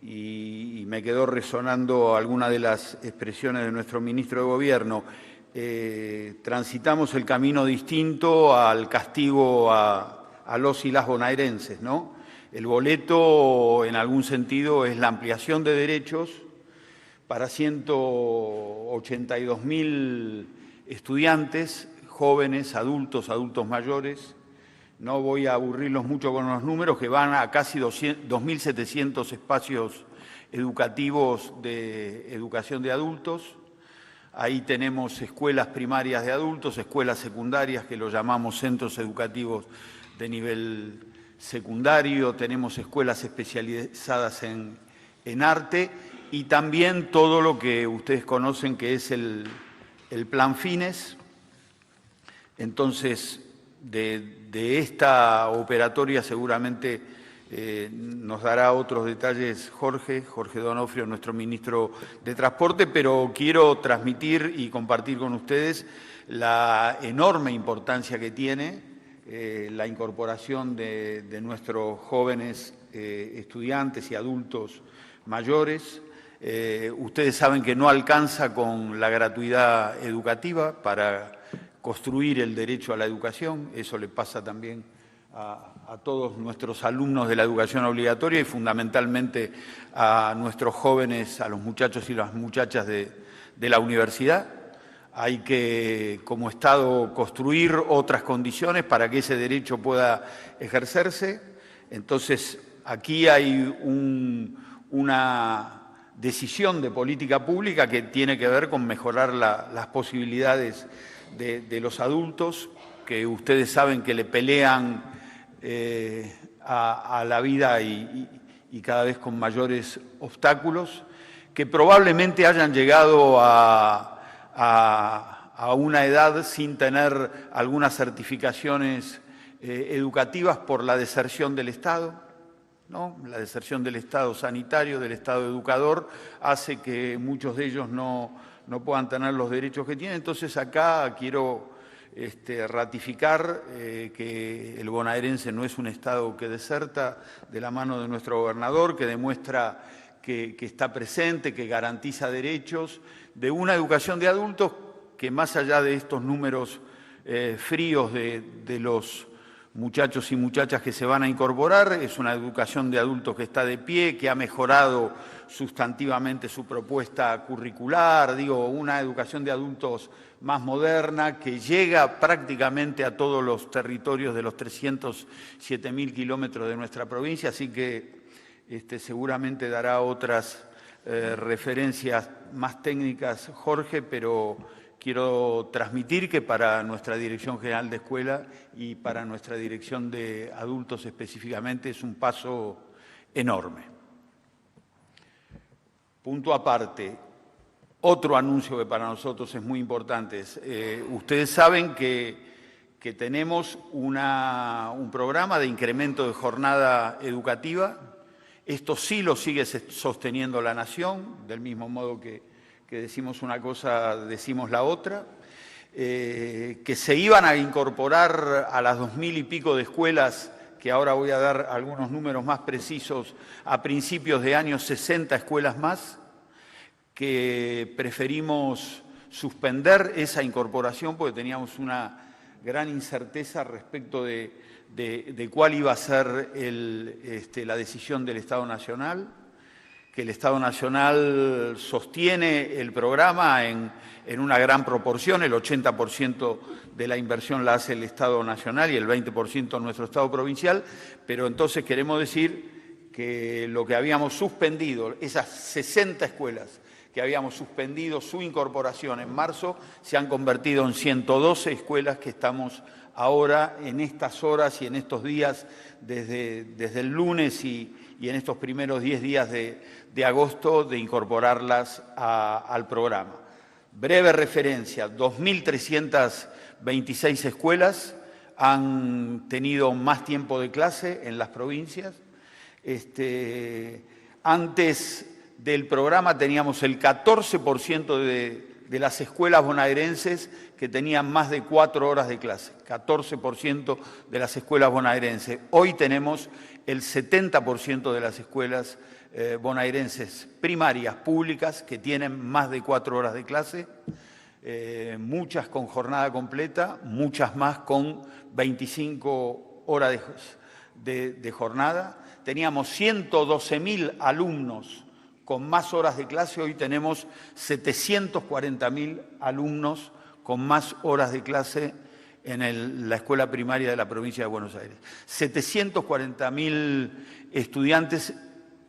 y me quedó resonando alguna de las expresiones de nuestro ministro de Gobierno. Transitamos el camino distinto al castigo a los y las bonaerenses, ¿no? El boleto, en algún sentido, es la ampliación de derechos para 182.000 estudiantes, jóvenes, adultos mayores. No voy a aburrirlos mucho con los números, que van a casi 2.700 espacios educativos de educación de adultos. Ahí tenemos escuelas primarias de adultos, escuelas secundarias, que lo llamamos centros educativos de nivel secundario, tenemos escuelas especializadas en arte, y también todo lo que ustedes conocen, que es el Plan Fines. Entonces, de esta operatoria seguramente nos dará otros detalles Jorge Donofrio, nuestro ministro de Transporte, pero quiero transmitir y compartir con ustedes la enorme importancia que tiene la incorporación de nuestros jóvenes estudiantes y adultos mayores. Ustedes saben que no alcanza con la gratuidad educativa para construir el derecho a la educación. Eso le pasa también a todos nuestros alumnos de la educación obligatoria, y fundamentalmente a nuestros jóvenes, a los muchachos y las muchachas de la universidad. Hay que, como Estado, construir otras condiciones para que ese derecho pueda ejercerse. Entonces, aquí hay una decisión de política pública que tiene que ver con mejorar las posibilidades de los adultos, que ustedes saben que le pelean a la vida y cada vez con mayores obstáculos, que probablemente hayan llegado a una edad sin tener algunas certificaciones educativas por la deserción del Estado, ¿no? La deserción del Estado sanitario, del Estado educador, hace que muchos de ellos no puedan tener los derechos que tienen. Entonces acá quiero ratificar que el bonaerense no es un Estado que deserta, de la mano de nuestro gobernador, que demuestra que está presente, que garantiza derechos, de una educación de adultos que, más allá de estos números fríos de los muchachos y muchachas que se van a incorporar, es una educación de adultos que está de pie, que ha mejorado sustantivamente su propuesta curricular, una educación de adultos más moderna, que llega prácticamente a todos los territorios de los 307.000 kilómetros de nuestra provincia, así que seguramente dará otras referencias más técnicas Jorge, pero quiero transmitir que para nuestra Dirección General de Escuela y para nuestra Dirección de Adultos específicamente es un paso enorme. Punto aparte, otro anuncio que para nosotros es muy importante. Ustedes saben que tenemos un programa de incremento de jornada educativa. Esto sí lo sigue sosteniendo la Nación, del mismo modo que decimos una cosa, decimos la otra. que se iban a incorporar a las 2000 y pico de escuelas, que ahora voy a dar algunos números más precisos, a principios de año 60 escuelas más, que preferimos suspender esa incorporación porque teníamos una gran incerteza respecto de cuál iba a ser la decisión del Estado Nacional, que el Estado Nacional sostiene el programa en una gran proporción, el 80% de la inversión la hace el Estado Nacional y el 20% nuestro Estado provincial, pero entonces queremos decir que lo que habíamos suspendido, esas 60 escuelas que habíamos suspendido su incorporación en marzo, se han convertido en 112 escuelas que estamos ahora en estas horas y en estos días, desde el lunes y en estos primeros 10 días de agosto, de incorporarlas al programa. Breve referencia, 2.326 escuelas han tenido más tiempo de clase en las provincias. Antes del programa teníamos el 14% de las escuelas bonaerenses que tenían más de 4 horas de clase, 14% de las escuelas bonaerenses. Hoy tenemos el 70% de las escuelas bonaerenses primarias públicas que tienen más de 4 horas de clase, muchas con jornada completa, muchas más con 25 horas de jornada. Teníamos 112.000 alumnos con más horas de clase, hoy tenemos 740.000 alumnos con más horas de clase en la escuela primaria de la provincia de Buenos Aires. 740.000 estudiantes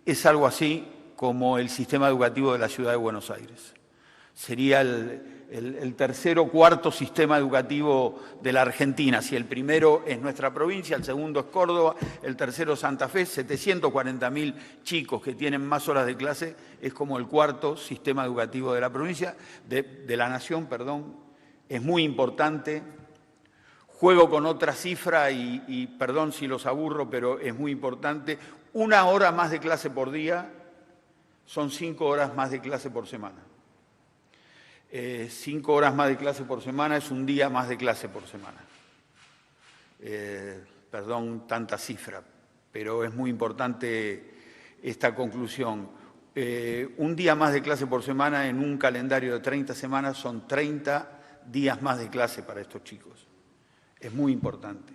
es algo así como el sistema educativo de la ciudad de Buenos Aires. Sería el tercer o cuarto sistema educativo de la Argentina. Si el primero es nuestra provincia, el segundo es Córdoba, el tercero es Santa Fe, 740.000 chicos que tienen más horas de clase, es como el cuarto sistema educativo de la provincia, de la nación, perdón. Es muy importante. Juego con otra cifra y perdón si los aburro, pero es muy importante. 1 hora más de clase por día son 5 horas más de clase por semana. 5 horas más de clase por semana es un día más de clase por semana. Perdón tanta cifra, pero es muy importante esta conclusión. Un día más de clase por semana en un calendario de 30 semanas son 30 días más de clase para estos chicos. Es muy importante.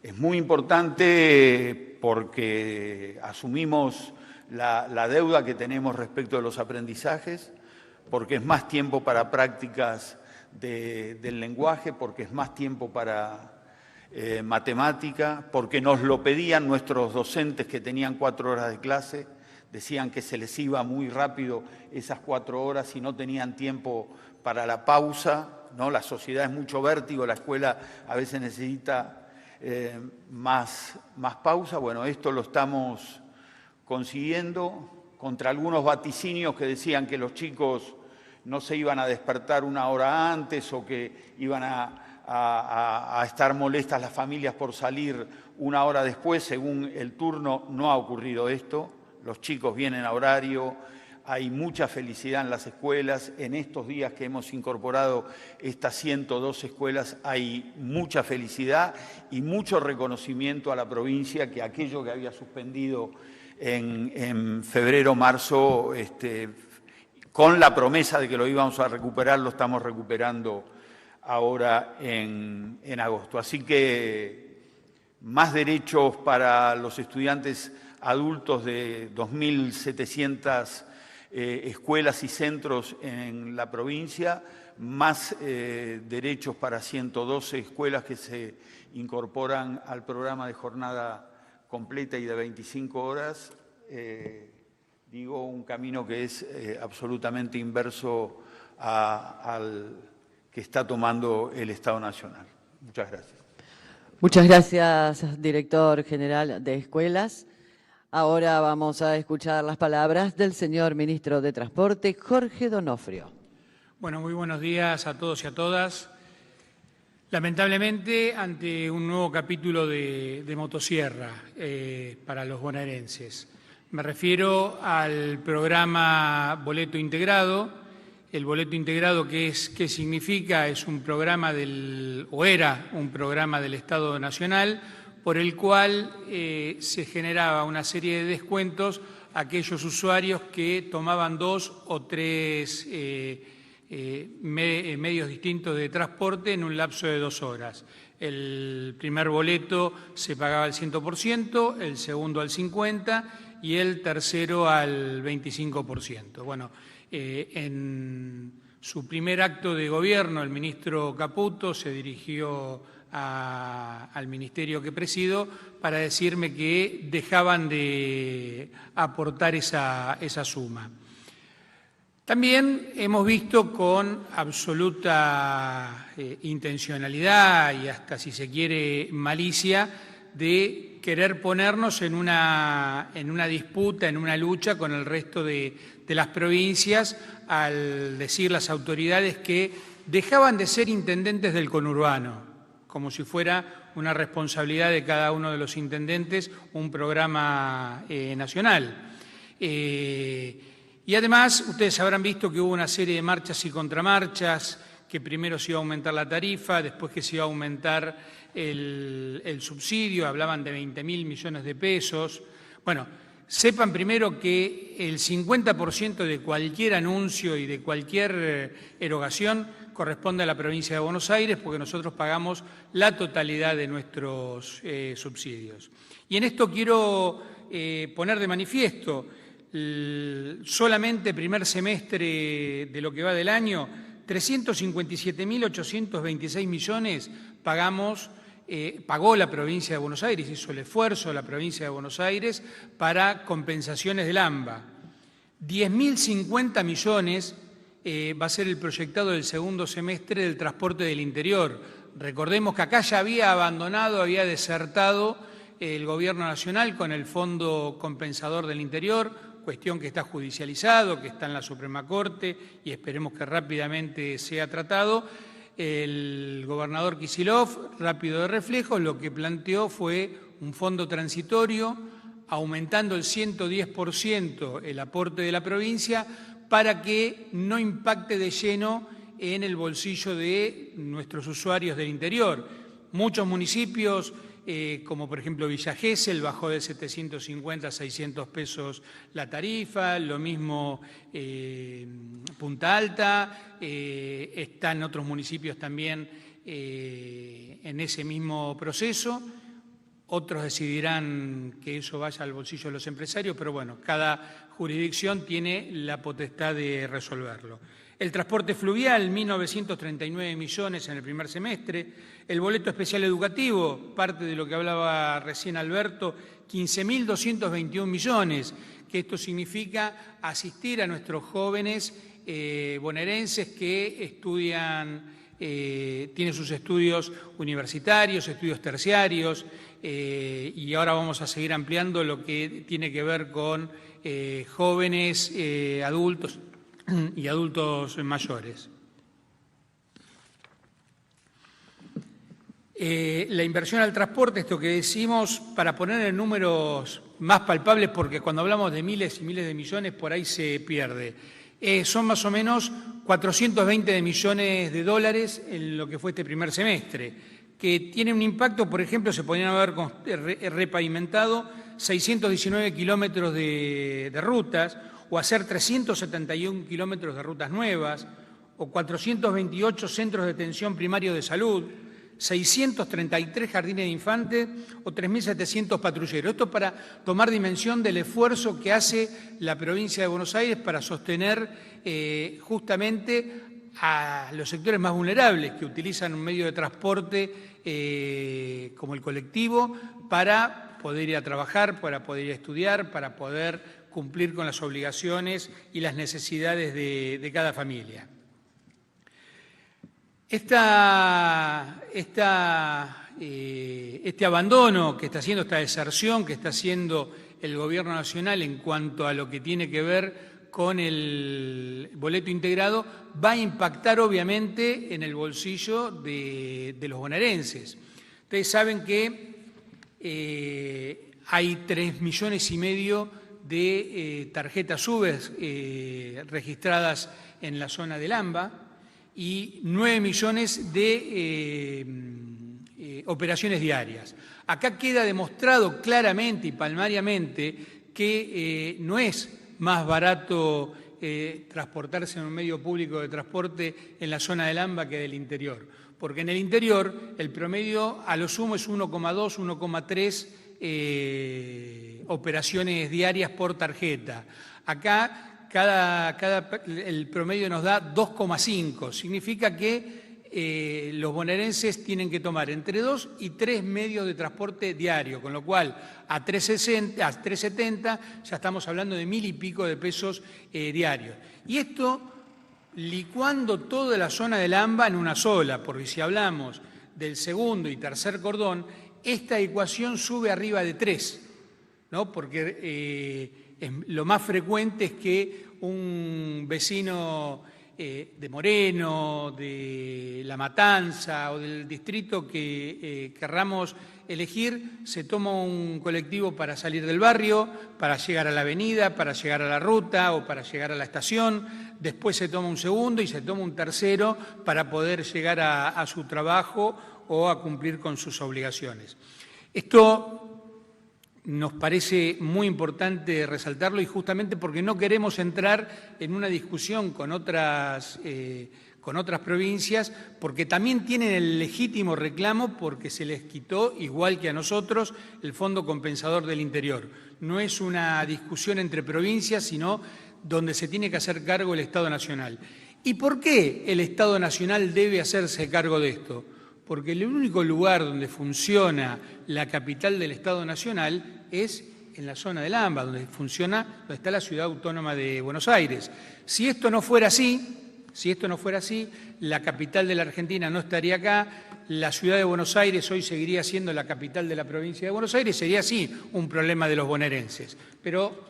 Es muy importante porque asumimos la deuda que tenemos respecto de los aprendizajes, porque es más tiempo para prácticas del lenguaje, porque es más tiempo para matemática, porque nos lo pedían nuestros docentes que tenían 4 horas de clase, decían que se les iba muy rápido esas 4 horas y no tenían tiempo para la pausa, ¿no? La sociedad es mucho vértigo, la escuela a veces necesita más pausa. Bueno, esto lo estamos consiguiendo contra algunos vaticinios que decían que los chicos no se iban a despertar 1 hora antes o que iban a estar molestas las familias por salir 1 hora después, según el turno. No ha ocurrido esto, los chicos vienen a horario, hay mucha felicidad en las escuelas. En estos días que hemos incorporado estas 102 escuelas hay mucha felicidad y mucho reconocimiento a la provincia que aquello que había suspendido en febrero, marzo, con la promesa de que lo íbamos a recuperar, lo estamos recuperando ahora en agosto. Así que más derechos para los estudiantes adultos de 2.700 escuelas y centros en la provincia, más derechos para 112 escuelas que se incorporan al programa de jornada completa y de 25 horas. Digo, un camino que es absolutamente inverso al que está tomando el Estado Nacional. Muchas gracias. Muchas gracias, director general de Escuelas. Ahora vamos a escuchar las palabras del señor ministro de Transporte, Jorge Donofrio. Bueno, muy buenos días a todos y a todas. Lamentablemente, ante un nuevo capítulo de motosierra para los bonaerenses. Me refiero al programa Boleto Integrado, El boleto integrado, ¿qué significa? Es un programa era un programa del Estado Nacional por el cual se generaba una serie de descuentos a aquellos usuarios que tomaban 2 o 3 medios distintos de transporte en un lapso de 2 horas. El primer boleto se pagaba al 100%, el segundo al 50% y el tercero al 25%. Bueno, en su primer acto de gobierno, el ministro Caputo se dirigió al ministerio que presido para decirme que dejaban de aportar esa suma. También hemos visto con absoluta intencionalidad y hasta, si se quiere, malicia, de querer ponernos en una disputa, en una lucha con el resto de las provincias, al decir las autoridades que dejaban de ser intendentes del conurbano, como si fuera una responsabilidad de cada uno de los intendentes un programa nacional. Y además, ustedes habrán visto que hubo una serie de marchas y contramarchas, que primero se iba a aumentar la tarifa, después que se iba a aumentar el subsidio, hablaban de 20.000 millones de pesos. Bueno, sepan primero que el 50% de cualquier anuncio y de cualquier erogación corresponde a la provincia de Buenos Aires, porque nosotros pagamos la totalidad de nuestros subsidios. Y en esto quiero poner de manifiesto, solamente primer semestre de lo que va del año, 357.826 millones pagó la provincia de Buenos Aires, hizo el esfuerzo la provincia de Buenos Aires para compensaciones del AMBA. 10.050 millones va a ser el proyectado del segundo semestre del transporte del interior. Recordemos que acá ya había abandonado, había desertado el Gobierno Nacional con el Fondo Compensador del Interior, cuestión que está judicializado, que está en la Suprema Corte y esperemos que rápidamente sea tratado. El gobernador Kicillof, rápido de reflejo, lo que planteó fue un fondo transitorio, aumentando el 110% el aporte de la provincia para que no impacte de lleno en el bolsillo de nuestros usuarios del interior. Muchos municipios, como por ejemplo Villa Gesell, bajó de 750 a 600 pesos la tarifa, lo mismo Punta Alta, están otros municipios también en ese mismo proceso. Otros decidirán que eso vaya al bolsillo de los empresarios, pero bueno, cada jurisdicción tiene la potestad de resolverlo. El transporte fluvial, 1.939 millones en el primer semestre. El boleto especial educativo, parte de lo que hablaba recién Alberto, 15.221 millones, que esto significa asistir a nuestros jóvenes bonaerenses que estudian, tienen sus estudios universitarios, estudios terciarios, y ahora vamos a seguir ampliando lo que tiene que ver con jóvenes, adultos y adultos mayores. La inversión al transporte, esto que decimos, para poner en números más palpables, porque cuando hablamos de miles y miles de millones, por ahí se pierde. Son más o menos 420 millones de dólares en lo que fue este primer semestre, que tiene un impacto, por ejemplo, se podrían haber repavimentado 619 kilómetros de rutas, o hacer 371 kilómetros de rutas nuevas, o 428 centros de atención primario de salud, 633 jardines de infantes o 3.700 patrulleros. Esto para tomar dimensión del esfuerzo que hace la provincia de Buenos Aires para sostener justamente a los sectores más vulnerables que utilizan un medio de transporte como el colectivo para poder ir a trabajar, para poder ir a estudiar, para poder cumplir con las obligaciones y las necesidades de cada familia. Este abandono que está haciendo, esta deserción que está haciendo el Gobierno Nacional en cuanto a lo que tiene que ver con el boleto integrado, va a impactar obviamente en el bolsillo de los bonaerenses. Ustedes saben que hay 3,5 millones de tarjetas UBES registradas en la zona del AMBA y 9 millones de operaciones diarias. Acá queda demostrado claramente y palmariamente que no es más barato transportarse en un medio público de transporte en la zona del AMBA que del interior, porque en el interior el promedio a lo sumo es 1,2, 1,3 operaciones diarias por tarjeta. Acá el promedio nos da 2,5, significa que los bonaerenses tienen que tomar entre 2 y 3 medios de transporte diario, con lo cual a 3,70 ya estamos hablando de 1.000 y pico de pesos diarios. Y esto licuando toda la zona del AMBA en una sola, porque si hablamos del segundo y tercer cordón, esta ecuación sube arriba de 3, ¿no? Porque lo más frecuente es que un vecino de Moreno, de La Matanza o del distrito que querramos elegir, se toma un colectivo para salir del barrio, para llegar a la avenida, para llegar a la ruta o para llegar a la estación, después se toma un segundo y se toma un tercero para poder llegar a su trabajo o a cumplir con sus obligaciones. Esto nos parece muy importante resaltarlo y justamente porque no queremos entrar en una discusión con otras provincias, porque también tienen el legítimo reclamo porque se les quitó, igual que a nosotros, el Fondo Compensador del Interior. No es una discusión entre provincias, sino donde se tiene que hacer cargo el Estado Nacional. ¿Y por qué el Estado Nacional debe hacerse cargo de esto? Porque el único lugar donde funciona la capital del Estado Nacional es en la zona del AMBA, donde está la Ciudad Autónoma de Buenos Aires. Si esto no fuera así, la capital de la Argentina no estaría acá, la Ciudad de Buenos Aires hoy seguiría siendo la capital de la provincia de Buenos Aires, sería así un problema de los bonaerenses. Pero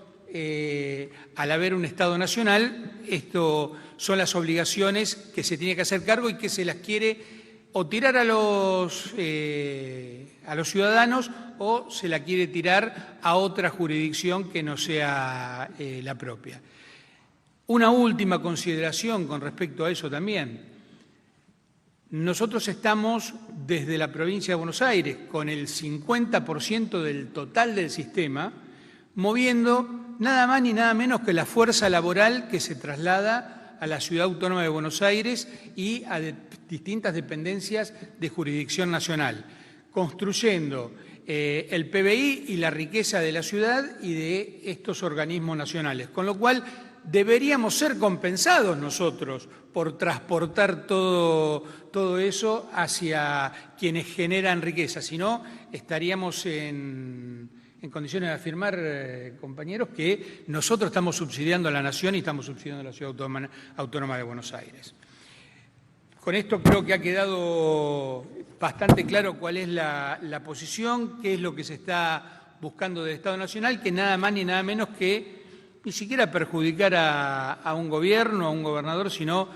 al haber un Estado Nacional, esto son las obligaciones que se tiene que hacer cargo y que se las quiere o tirar a los ciudadanos o se la quiere tirar a otra jurisdicción que no sea la propia. Una última consideración con respecto a eso también. Nosotros estamos desde la provincia de Buenos Aires con el 50% del total del sistema moviendo nada más ni nada menos que la fuerza laboral que se traslada a la Ciudad Autónoma de Buenos Aires y a distintas dependencias de jurisdicción nacional, construyendo el PBI y la riqueza de la ciudad y de estos organismos nacionales, con lo cual deberíamos ser compensados nosotros por transportar todo eso hacia quienes generan riqueza, si no estaríamos en condiciones de afirmar, compañeros, que nosotros estamos subsidiando a la nación y estamos subsidiando a la Ciudad Autónoma de Buenos Aires. Con esto creo que ha quedado bastante claro cuál es la posición, qué es lo que se está buscando del Estado Nacional, que nada más ni nada menos que ni siquiera perjudicar a un gobierno, a un gobernador, sino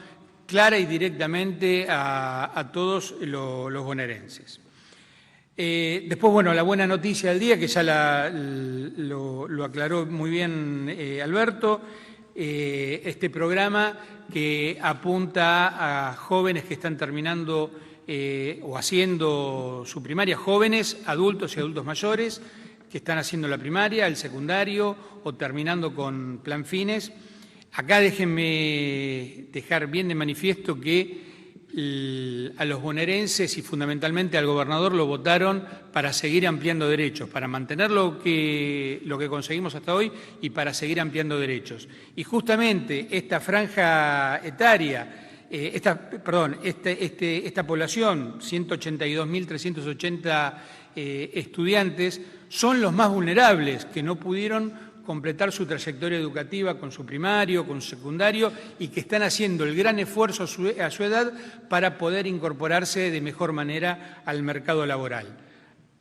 clara y directamente a todos los bonaerenses. Después, bueno, la buena noticia del día, que ya lo aclaró muy bien Alberto, este programa que apunta a jóvenes que están terminando o haciendo su primaria, jóvenes, adultos y adultos mayores, que están haciendo la primaria, el secundario o terminando con plan fines. Acá déjenme dejar bien de manifiesto que a los bonaerenses y fundamentalmente al gobernador lo votaron para seguir ampliando derechos, para mantener lo que conseguimos hasta hoy y para seguir ampliando derechos. Y justamente esta franja etaria, esta población, 182.380 estudiantes, son los más vulnerables que no pudieron completar su trayectoria educativa con su primario, con su secundario y que están haciendo el gran esfuerzo a su edad para poder incorporarse de mejor manera al mercado laboral.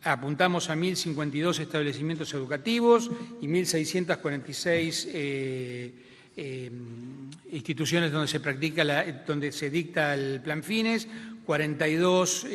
Apuntamos a 1.052 establecimientos educativos y 1.646 instituciones donde se dicta el plan fines, 42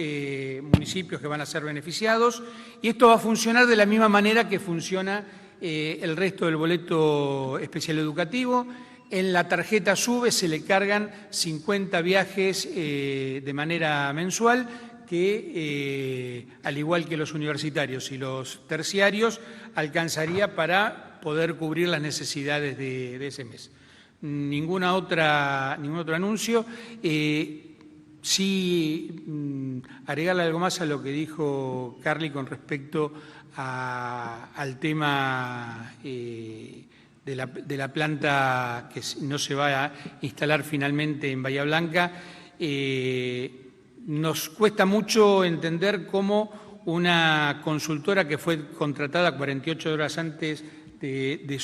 municipios que van a ser beneficiados y esto va a funcionar de la misma manera que funciona el resto del boleto especial educativo. En la tarjeta SUBE se le cargan 50 viajes de manera mensual que, al igual que los universitarios y los terciarios, alcanzaría para poder cubrir las necesidades de ese mes. Ningún otro anuncio. Sí, agregarle algo más a lo que dijo Carly con respecto al tema de la planta que no se va a instalar finalmente en Bahía Blanca. Nos cuesta mucho entender cómo una consultora que fue contratada 48 horas antes de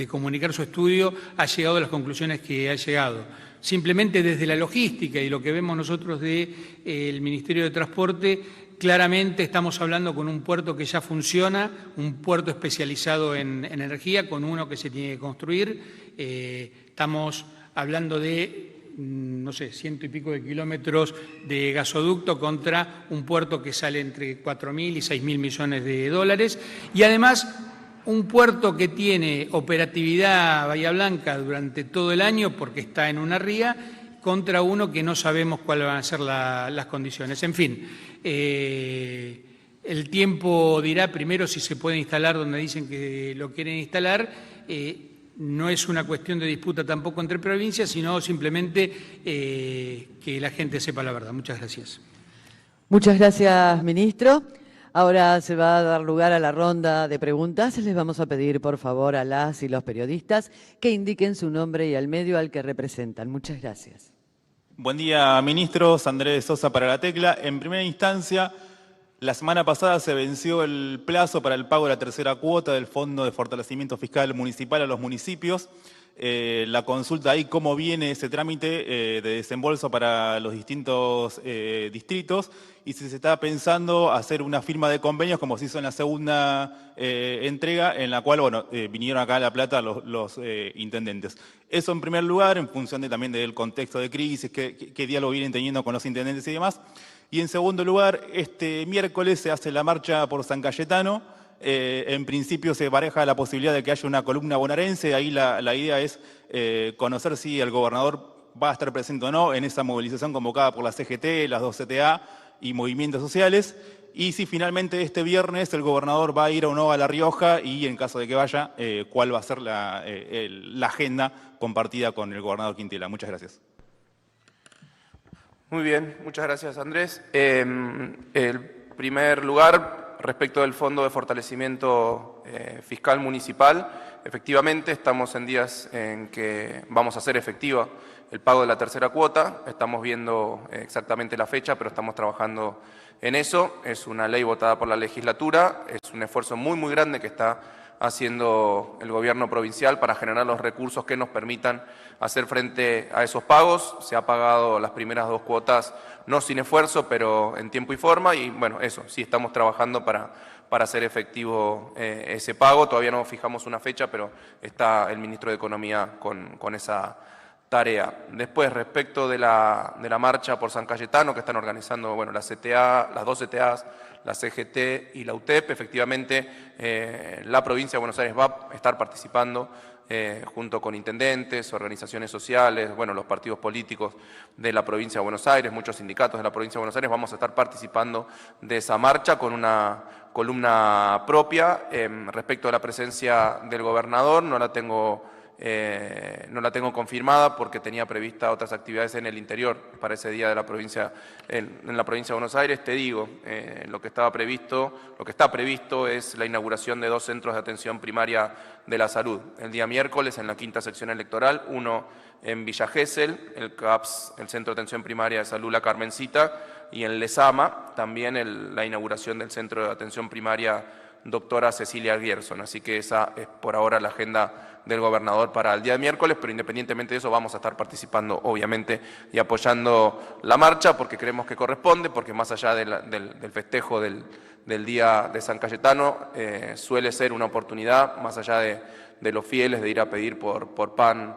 comunicar su estudio ha llegado a las conclusiones que ha llegado. Simplemente desde la logística y lo que vemos nosotros del Ministerio de Transporte, claramente estamos hablando con un puerto que ya funciona, un puerto especializado en energía, con uno que se tiene que construir. Estamos hablando de, no sé, 100 y pico de kilómetros de gasoducto contra un puerto que sale entre 4.000 y 6.000 millones de dólares. Y además, un puerto que tiene operatividad Bahía Blanca durante todo el año porque está en una ría, contra uno que no sabemos cuáles van a ser las condiciones. En fin, el tiempo dirá primero si se puede instalar donde dicen que lo quieren instalar. No es una cuestión de disputa tampoco entre provincias, sino simplemente que la gente sepa la verdad. Muchas gracias. Muchas gracias, ministro. Ahora se va a dar lugar a la ronda de preguntas. Les vamos a pedir, por favor, a las y los periodistas que indiquen su nombre y al medio al que representan. Muchas gracias. Buen día, ministros. Andrés Sosa para La Tecla. En primera instancia, la semana pasada se venció el plazo para el pago de la tercera cuota del Fondo de Fortalecimiento Fiscal Municipal a los municipios. La consulta ahí, cómo viene ese trámite de desembolso para los distintos distritos y si se está pensando hacer una firma de convenios como se hizo en la segunda entrega, en la cual vinieron acá a La Plata los intendentes. Eso en primer lugar, en función también del contexto de crisis, qué diálogo vienen teniendo con los intendentes y demás. Y en segundo lugar, este miércoles se hace la marcha por San Cayetano. En principio se pareja la posibilidad de que haya una columna bonaerense. Ahí la idea es conocer si el gobernador va a estar presente o no en esa movilización convocada por la CGT, las dos CTA y movimientos sociales. Y si finalmente este viernes el gobernador va a ir o no a La Rioja y en caso de que vaya, cuál va a ser la agenda compartida con el gobernador Quintela. Muchas gracias. Muy bien, muchas gracias, Andrés. En primer lugar, respecto del Fondo de Fortalecimiento Fiscal Municipal, efectivamente estamos en días en que vamos a hacer efectiva el pago de la tercera cuota. Estamos viendo exactamente la fecha, pero estamos trabajando en eso. Es una ley votada por la legislatura, es un esfuerzo muy grande que está haciendo el gobierno provincial para generar los recursos que nos permitan hacer frente a esos pagos. Se ha pagado las primeras dos cuotas, no sin esfuerzo, pero en tiempo y forma, y bueno, eso, sí estamos trabajando para hacer efectivo ese pago. Todavía no fijamos una fecha, pero está el ministro de Economía con esa tarea. Después, respecto de la marcha por San Cayetano, que están organizando la CTA, las dos CTAs, la CGT y la UTEP, efectivamente la provincia de Buenos Aires va a estar participando junto con intendentes, organizaciones sociales, los partidos políticos de la provincia de Buenos Aires, muchos sindicatos de la provincia de Buenos Aires, vamos a estar participando de esa marcha con una columna propia. Respecto a la presencia del gobernador, no la tengo confirmada porque tenía prevista otras actividades en el interior para ese día de la provincia, en la provincia de Buenos Aires. Te digo, lo que está previsto es la inauguración de dos centros de atención primaria de la salud. El día miércoles en la quinta sección electoral, uno en Villa Gesell, el CAPS, el Centro de Atención Primaria de Salud La Carmencita, y en Lezama también la inauguración del Centro de Atención Primaria Doctora Cecilia Gerson. Así que esa es por ahora la agenda del gobernador para el día de miércoles, pero independientemente de eso vamos a estar participando obviamente y apoyando la marcha porque creemos que corresponde, porque más allá del festejo del día de San Cayetano suele ser una oportunidad, más allá de los fieles, de ir a pedir por pan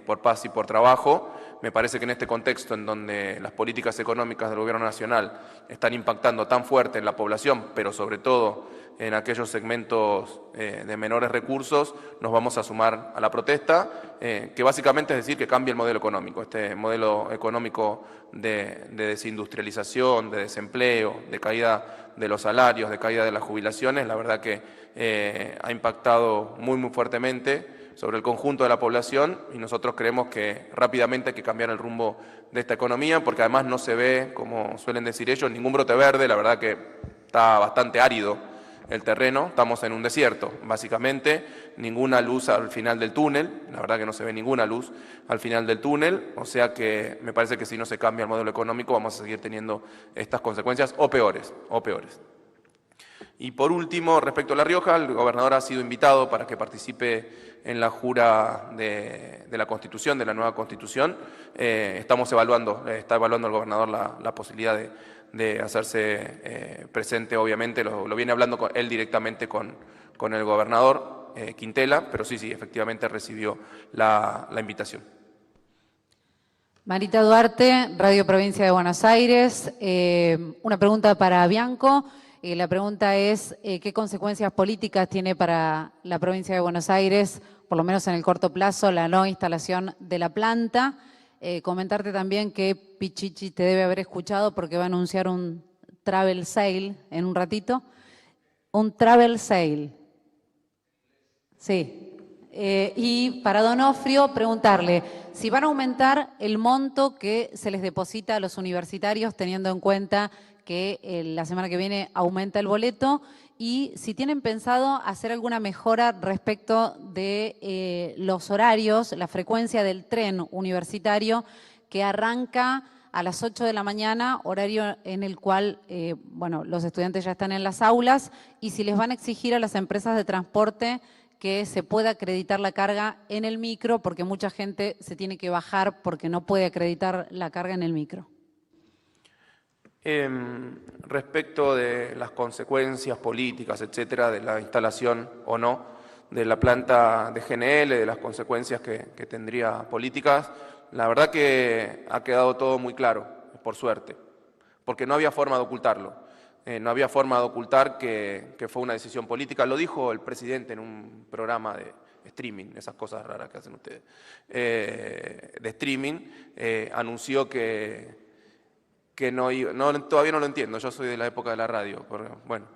por paz y por trabajo. Me parece que en este contexto en donde las políticas económicas del Gobierno Nacional están impactando tan fuerte en la población, pero sobre todo en aquellos segmentos de menores recursos, nos vamos a sumar a la protesta, que básicamente es decir que cambie el modelo económico, este modelo económico de desindustrialización, de desempleo, de caída de los salarios, de caída de las jubilaciones. La verdad que ha impactado muy fuertemente sobre el conjunto de la población, y nosotros creemos que rápidamente hay que cambiar el rumbo de esta economía, porque además no se ve, como suelen decir ellos, ningún brote verde. La verdad que está bastante árido el terreno, estamos en un desierto, básicamente, ninguna luz al final del túnel, la verdad que no se ve ninguna luz al final del túnel, o sea que me parece que si no se cambia el modelo económico vamos a seguir teniendo estas consecuencias o peores. Y por último, respecto a La Rioja, el gobernador ha sido invitado para que participe en la jura de la Constitución, de la nueva Constitución. Está evaluando el gobernador la posibilidad de hacerse presente, obviamente, lo viene hablando él directamente con el gobernador Quintela, pero sí, efectivamente recibió la invitación. Marita Duarte, Radio Provincia de Buenos Aires. Una pregunta para Bianco. La pregunta es, ¿qué consecuencias políticas tiene para la provincia de Buenos Aires, por lo menos en el corto plazo, la no instalación de la planta? Comentarte también que Pichichi te debe haber escuchado porque va a anunciar un travel sale en un ratito. Un travel sale. Sí. Y para Donofrio, preguntarle si van a aumentar el monto que se les deposita a los universitarios, teniendo en cuenta que la semana que viene aumenta el boleto, y si tienen pensado hacer alguna mejora respecto de los horarios, la frecuencia del tren universitario que arranca a las 8 de la mañana, horario en el cual los estudiantes ya están en las aulas, y si les van a exigir a las empresas de transporte que se pueda acreditar la carga en el micro, porque mucha gente se tiene que bajar porque no puede acreditar la carga en el micro. Respecto de las consecuencias políticas, etcétera, de la instalación o no de la planta de GNL, de las consecuencias que tendría políticas, la verdad que ha quedado todo muy claro, por suerte, porque no había forma de ocultarlo. No había forma de ocultar que fue una decisión política. Lo dijo el presidente en un programa de streaming, esas cosas raras que hacen ustedes, de streaming, anunció que no iba, todavía no lo entiendo, yo soy de la época de la radio, pero bueno,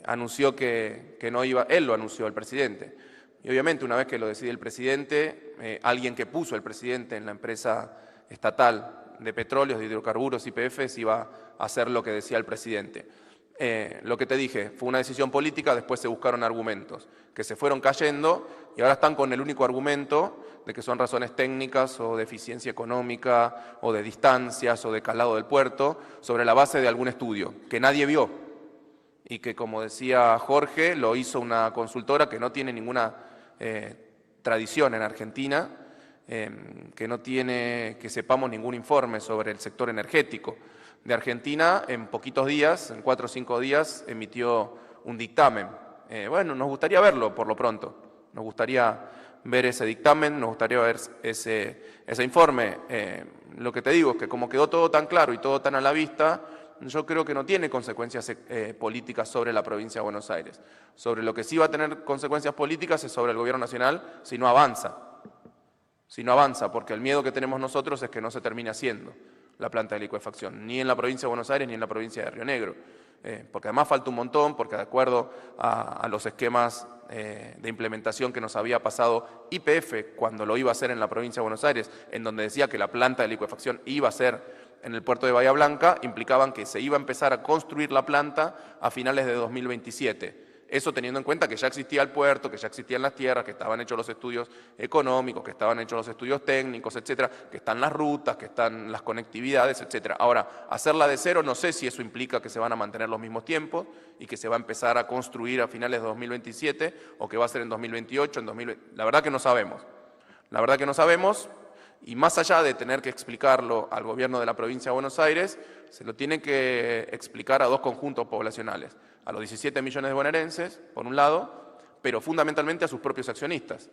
anunció que no iba, él lo anunció, el presidente. Y obviamente una vez que lo decide el presidente, alguien que puso el presidente en la empresa estatal de petróleos, de hidrocarburos, YPF, iba a hacer lo que decía el presidente. Lo que te dije, fue una decisión política, después se buscaron argumentos que se fueron cayendo y ahora están con el único argumento de que son razones técnicas o de eficiencia económica o de distancias o de calado del puerto, sobre la base de algún estudio que nadie vio y que, como decía Jorge, lo hizo una consultora que no tiene ninguna tradición en Argentina, que no tiene, que sepamos, ningún informe sobre el sector energético de Argentina. En poquitos días, en 4 o 5 días, emitió un dictamen. Bueno, nos gustaría verlo por lo pronto, nos gustaría ver ese dictamen, nos gustaría ver ese informe. Lo que te digo es que como quedó todo tan claro y todo tan a la vista, yo creo que no tiene consecuencias políticas sobre la provincia de Buenos Aires. Sobre lo que sí va a tener consecuencias políticas es sobre el gobierno nacional si no avanza. Si no avanza, porque el miedo que tenemos nosotros es que no se termine haciendo la planta de licuefacción, ni en la provincia de Buenos Aires ni en la provincia de Río Negro. Porque además falta un montón, porque de acuerdo a los esquemas de implementación que nos había pasado YPF cuando lo iba a hacer en la provincia de Buenos Aires, en donde decía que la planta de licuefacción iba a ser en el puerto de Bahía Blanca, implicaban que se iba a empezar a construir la planta a finales de 2027. Eso teniendo en cuenta que ya existía el puerto, que ya existían las tierras, que estaban hechos los estudios económicos, que estaban hechos los estudios técnicos, etcétera, que están las rutas, que están las conectividades, etcétera. Ahora, hacerla de cero, no sé si eso implica que se van a mantener los mismos tiempos y que se va a empezar a construir a finales de 2027 o que va a ser en 2028, en 2020. La verdad que no sabemos. La verdad que no sabemos. Y más allá de tener que explicarlo al gobierno de la provincia de Buenos Aires, se lo tiene que explicar a 2 conjuntos poblacionales, a los 17 millones de bonaerenses, por un lado, pero fundamentalmente a sus propios accionistas,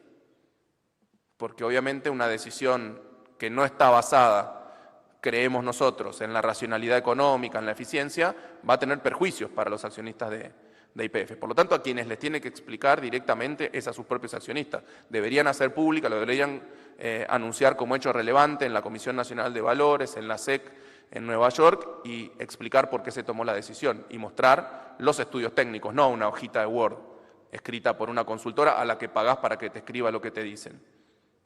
porque obviamente una decisión que no está basada, creemos nosotros, en la racionalidad económica, en la eficiencia, va a tener perjuicios para los accionistas de YPF. Por lo tanto, a quienes les tiene que explicar directamente es a sus propios accionistas. Deberían hacer pública, lo deberían anunciar como hecho relevante en la Comisión Nacional de Valores, en la SEC, en Nueva York, y explicar por qué se tomó la decisión y mostrar los estudios técnicos, no una hojita de Word escrita por una consultora a la que pagás para que te escriba lo que te dicen.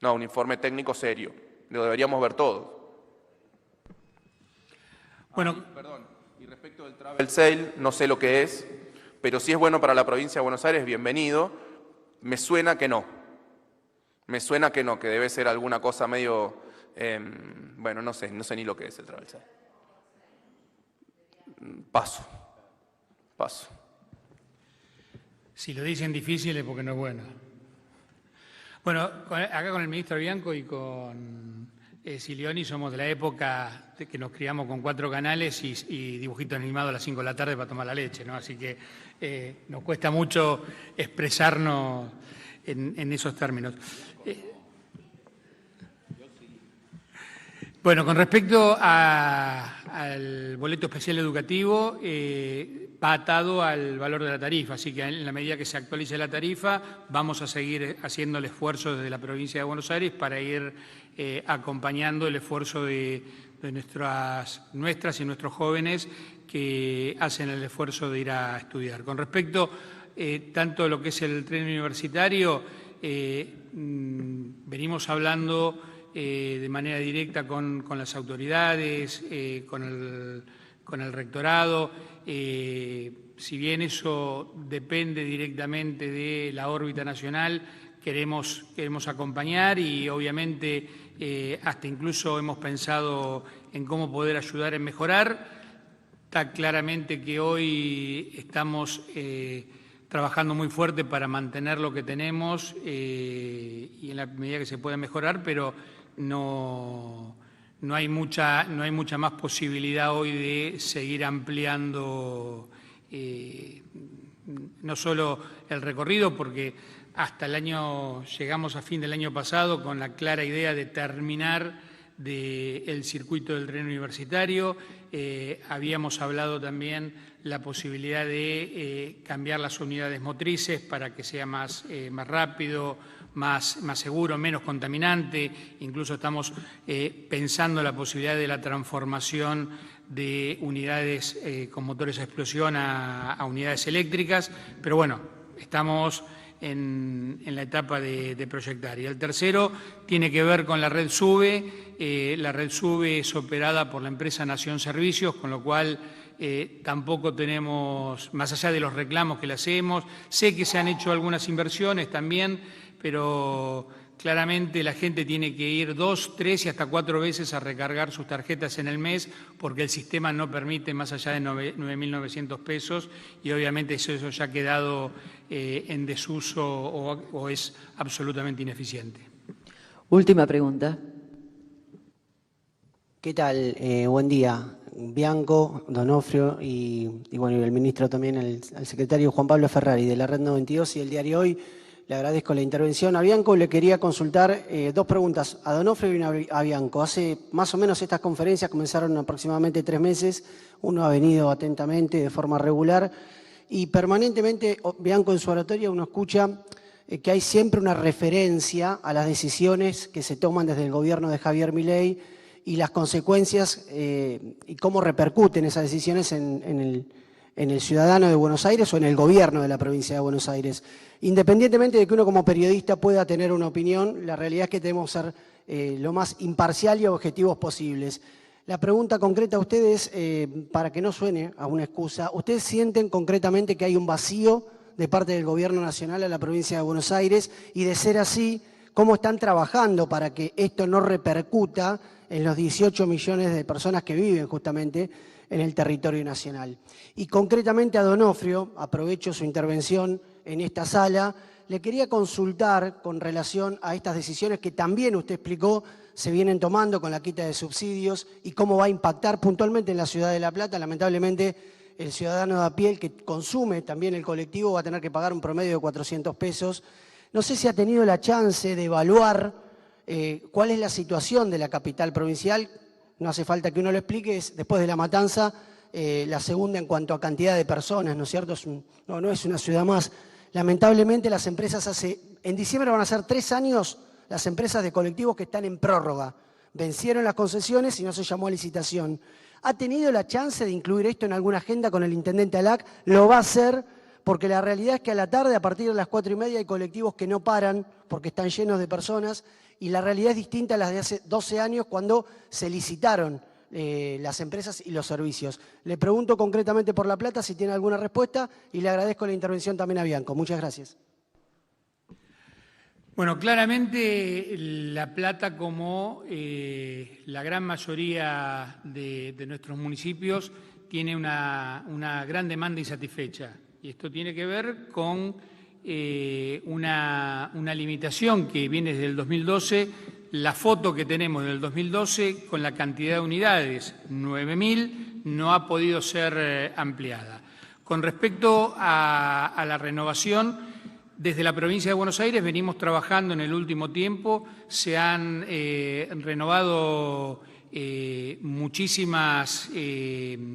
No, un informe técnico serio. Lo deberíamos ver todos. Bueno, Perdón, y respecto del travel sale, no sé lo que es, pero si es bueno para la provincia de Buenos Aires, bienvenido. Me suena que no. Me suena que no, que debe ser alguna cosa medio, bueno, no sé ni lo que es el travel sale. Paso. si lo dicen difícil es porque no es bueno. Bueno, acá con el ministro Bianco y con Silioni somos de la época de que nos criamos con 4 canales y dibujitos animados a las 5 de la tarde para tomar la leche, ¿no? Así que nos cuesta mucho expresarnos en esos términos. Bueno, con respecto al boleto especial educativo, va atado al valor de la tarifa, así que en la medida que se actualice la tarifa, vamos a seguir haciendo el esfuerzo desde la provincia de Buenos Aires para ir acompañando el esfuerzo de nuestras y nuestros jóvenes que hacen el esfuerzo de ir a estudiar. Con respecto tanto a lo que es el tren universitario, venimos hablando de manera directa con las autoridades, con el rectorado. Si bien eso depende directamente de la órbita nacional, queremos acompañar y obviamente hasta incluso hemos pensado en cómo poder ayudar en mejorar. Está claramente que hoy estamos trabajando muy fuerte para mantener lo que tenemos y en la medida que se pueda mejorar, pero no hay mucha más posibilidad hoy de seguir ampliando no solo el recorrido, porque llegamos a fin del año pasado con la clara idea de terminar el circuito del tren universitario. Habíamos hablado también la posibilidad de cambiar las unidades motrices para que sea más rápido, más seguro, menos contaminante. Incluso estamos pensando en la posibilidad de la transformación de unidades con motores a explosión a unidades eléctricas, pero bueno, estamos en la etapa de proyectar. Y el tercero tiene que ver con la red SUBE. La red SUBE es operada por la empresa Nación Servicios, con lo cual tampoco tenemos, más allá de los reclamos que le hacemos, sé que se han hecho algunas inversiones también, pero claramente la gente tiene que ir 2, 3 y hasta 4 veces a recargar sus tarjetas en el mes porque el sistema no permite más allá de 9.900 pesos y obviamente eso ya ha quedado en desuso o es absolutamente ineficiente. Última pregunta. ¿Qué tal? Buen día. Bianco, Donofrio y bueno, y el ministro también, al secretario Juan Pablo Ferrari de la Red 92 y el diario Hoy. Le agradezco la intervención. A Bianco le quería consultar 2 preguntas. A Donofrio y a Bianco. Hace más o menos estas conferencias comenzaron aproximadamente 3 meses. Uno ha venido atentamente de forma regular y permanentemente, Bianco, en su oratoria uno escucha que hay siempre una referencia a las decisiones que se toman desde el gobierno de Javier Milei y las consecuencias y cómo repercuten esas decisiones en el ciudadano de Buenos Aires o en el gobierno de la provincia de Buenos Aires. Independientemente de que uno como periodista pueda tener una opinión, la realidad es que debemos ser lo más imparcial y objetivos posibles. La pregunta concreta a ustedes, para que no suene a una excusa, ¿ustedes sienten concretamente que hay un vacío de parte del Gobierno Nacional a la provincia de Buenos Aires? Y de ser así, ¿cómo están trabajando para que esto no repercuta en los 18 millones de personas que viven justamente en el territorio nacional? Y concretamente a Donofrio, aprovecho su intervención en esta sala, le quería consultar con relación a estas decisiones que también usted explicó se vienen tomando con la quita de subsidios y cómo va a impactar puntualmente en la ciudad de La Plata. Lamentablemente el ciudadano de a pie, el que consume también el colectivo, va a tener que pagar un promedio de 400 pesos. No sé si ha tenido la chance de evaluar ¿Cuál es la situación de la capital provincial? No hace falta que uno lo explique, es después de La Matanza, la segunda en cuanto a cantidad de personas, ¿no es cierto? No es una ciudad más. Lamentablemente las empresas en diciembre van a ser 3 años las empresas de colectivos que están en prórroga. Vencieron las concesiones y no se llamó a licitación. ¿Ha tenido la chance de incluir esto en alguna agenda con el intendente Alac? Lo va a hacer, porque la realidad es que a la tarde, a partir de las 4:30, hay colectivos que no paran porque están llenos de personas, y la realidad es distinta a las de hace 12 años cuando se licitaron las empresas y los servicios. Le pregunto concretamente por La Plata si tiene alguna respuesta, y le agradezco la intervención también a Bianco. Muchas gracias. Bueno, claramente La Plata, como la gran mayoría de nuestros municipios, tiene una gran demanda insatisfecha. Y esto tiene que ver con una limitación que viene desde el 2012. La foto que tenemos del 2012 con la cantidad de unidades, 9.000, no ha podido ser ampliada. Con respecto a la renovación, desde la provincia de Buenos Aires venimos trabajando en el último tiempo, se han renovado muchísimas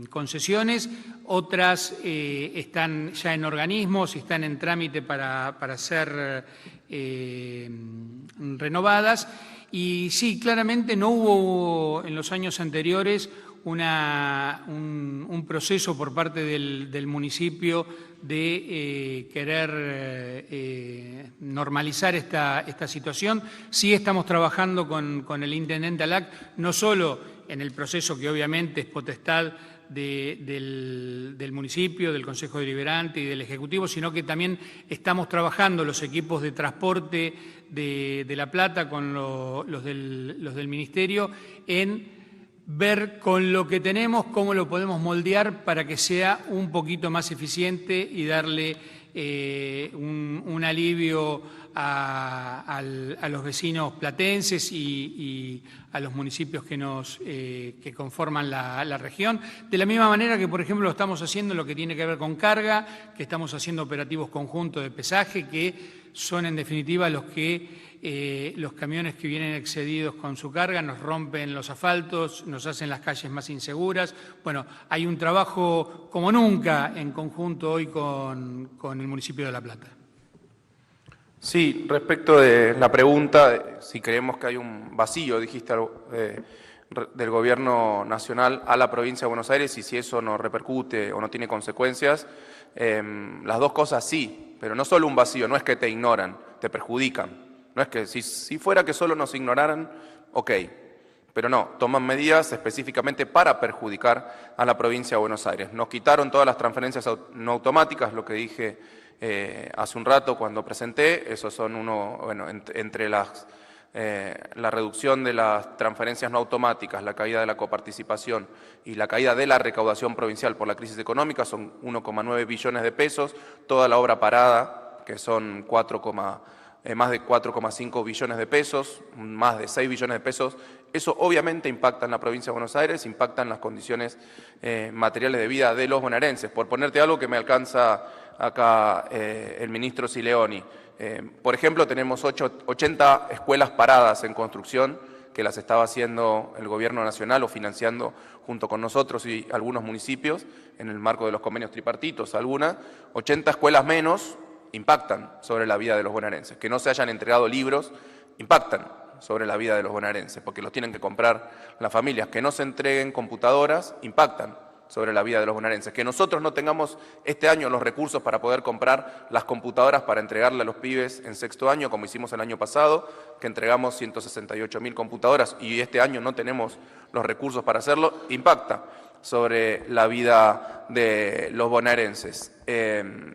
concesiones, otras están ya en organismos y están en trámite para ser renovadas. Y sí, claramente no hubo en los años anteriores un proceso por parte del municipio de querer normalizar esta situación. Sí estamos trabajando con el intendente Alac, no solo en el proceso que obviamente es potestad del municipio, del Consejo Deliberante y del Ejecutivo, sino que también estamos trabajando los equipos de transporte de La Plata con los del Ministerio en ver con lo que tenemos cómo lo podemos moldear para que sea un poquito más eficiente y darle un alivio a los vecinos platenses y a los municipios que conforman la región. De la misma manera que, por ejemplo, lo estamos haciendo en lo que tiene que ver con carga, que estamos haciendo operativos conjuntos de pesaje, que son en definitiva los camiones que vienen excedidos con su carga, nos rompen los asfaltos, nos hacen las calles más inseguras. Bueno, hay un trabajo como nunca en conjunto hoy con el municipio de La Plata. Sí, respecto de la pregunta, de si creemos que hay un vacío, dijiste, del gobierno nacional a la provincia de Buenos Aires y si eso no repercute o no tiene consecuencias, las dos cosas sí, pero no solo un vacío, no es que te ignoran, te perjudican. No es que si fuera que solo nos ignoraran, ok, pero no, toman medidas específicamente para perjudicar a la provincia de Buenos Aires. Nos quitaron todas las transferencias no automáticas, lo que dije hace un rato cuando presenté, esos son entre la reducción de las transferencias no automáticas, la caída de la coparticipación y la caída de la recaudación provincial por la crisis económica son 1,9 billones de pesos, toda la obra parada, que son más de 4,5 billones de pesos, más de 6 billones de pesos, eso obviamente impacta en la provincia de Buenos Aires, impacta en las condiciones materiales de vida de los bonaerenses. Por ponerte algo que me alcanza acá el ministro Sileoni, por ejemplo, tenemos 80 escuelas paradas en construcción que las estaba haciendo el Gobierno Nacional o financiando junto con nosotros y algunos municipios en el marco de los convenios tripartitos, 80 escuelas menos impactan sobre la vida de los bonaerenses. Que no se hayan entregado libros impactan sobre la vida de los bonaerenses porque los tienen que comprar las familias. Que no se entreguen computadoras impactan sobre la vida de los bonaerenses. Que nosotros no tengamos este año los recursos para poder comprar las computadoras para entregarle a los pibes en sexto año, como hicimos el año pasado, que entregamos 168.000 computadoras y este año no tenemos los recursos para hacerlo, impacta sobre la vida de los bonaerenses.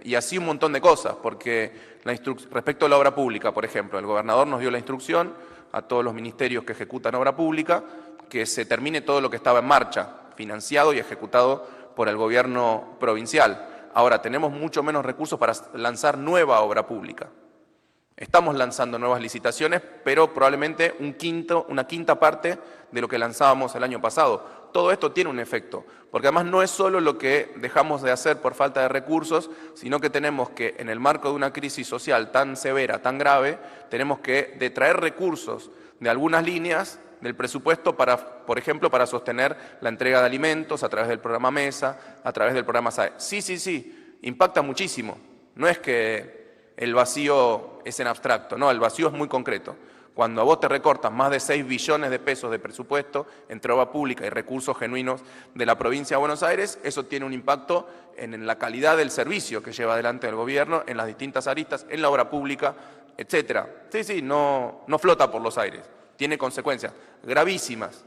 Y así un montón de cosas, porque respecto a la obra pública, por ejemplo, el gobernador nos dio la instrucción a todos los ministerios que ejecutan obra pública que se termine todo lo que estaba en marcha, financiado y ejecutado por el gobierno provincial. Ahora, tenemos mucho menos recursos para lanzar nueva obra pública. Estamos lanzando nuevas licitaciones, pero probablemente una quinta parte de lo que lanzábamos el año pasado. Todo esto tiene un efecto, porque además no es solo lo que dejamos de hacer por falta de recursos, sino que tenemos que, en el marco de una crisis social tan severa, tan grave, tenemos que detraer recursos de algunas líneas del presupuesto para, por ejemplo, para sostener la entrega de alimentos a través del programa MESA, a través del programa SAE. Sí, impacta muchísimo. No es que el vacío es en abstracto, no, el vacío es muy concreto. Cuando a vos te recortan más de 6 billones de pesos de presupuesto entre obra pública y recursos genuinos de la provincia de Buenos Aires, eso tiene un impacto en la calidad del servicio que lleva adelante el gobierno, en las distintas aristas, en la obra pública, etcétera. Sí, no flota por los aires. Tiene consecuencias gravísimas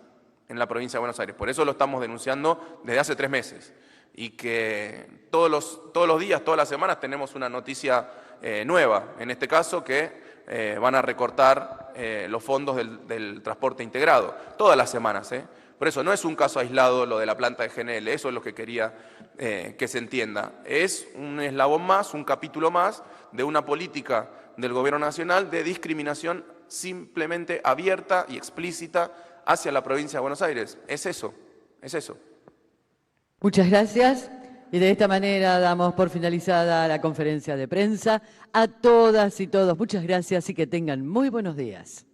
en la provincia de Buenos Aires. Por eso lo estamos denunciando desde hace 3 meses. Y que todos los días, todas las semanas tenemos una noticia nueva. En este caso que van a recortar los fondos del transporte integrado. Todas las semanas. Por eso no es un caso aislado lo de la planta de GNL. Eso es lo que quería que se entienda. Es un eslabón más, un capítulo más de una política del Gobierno Nacional de discriminación simplemente abierta y explícita hacia la provincia de Buenos Aires. Es eso. Muchas gracias. Y de esta manera damos por finalizada la conferencia de prensa. A todas y todos, muchas gracias y que tengan muy buenos días.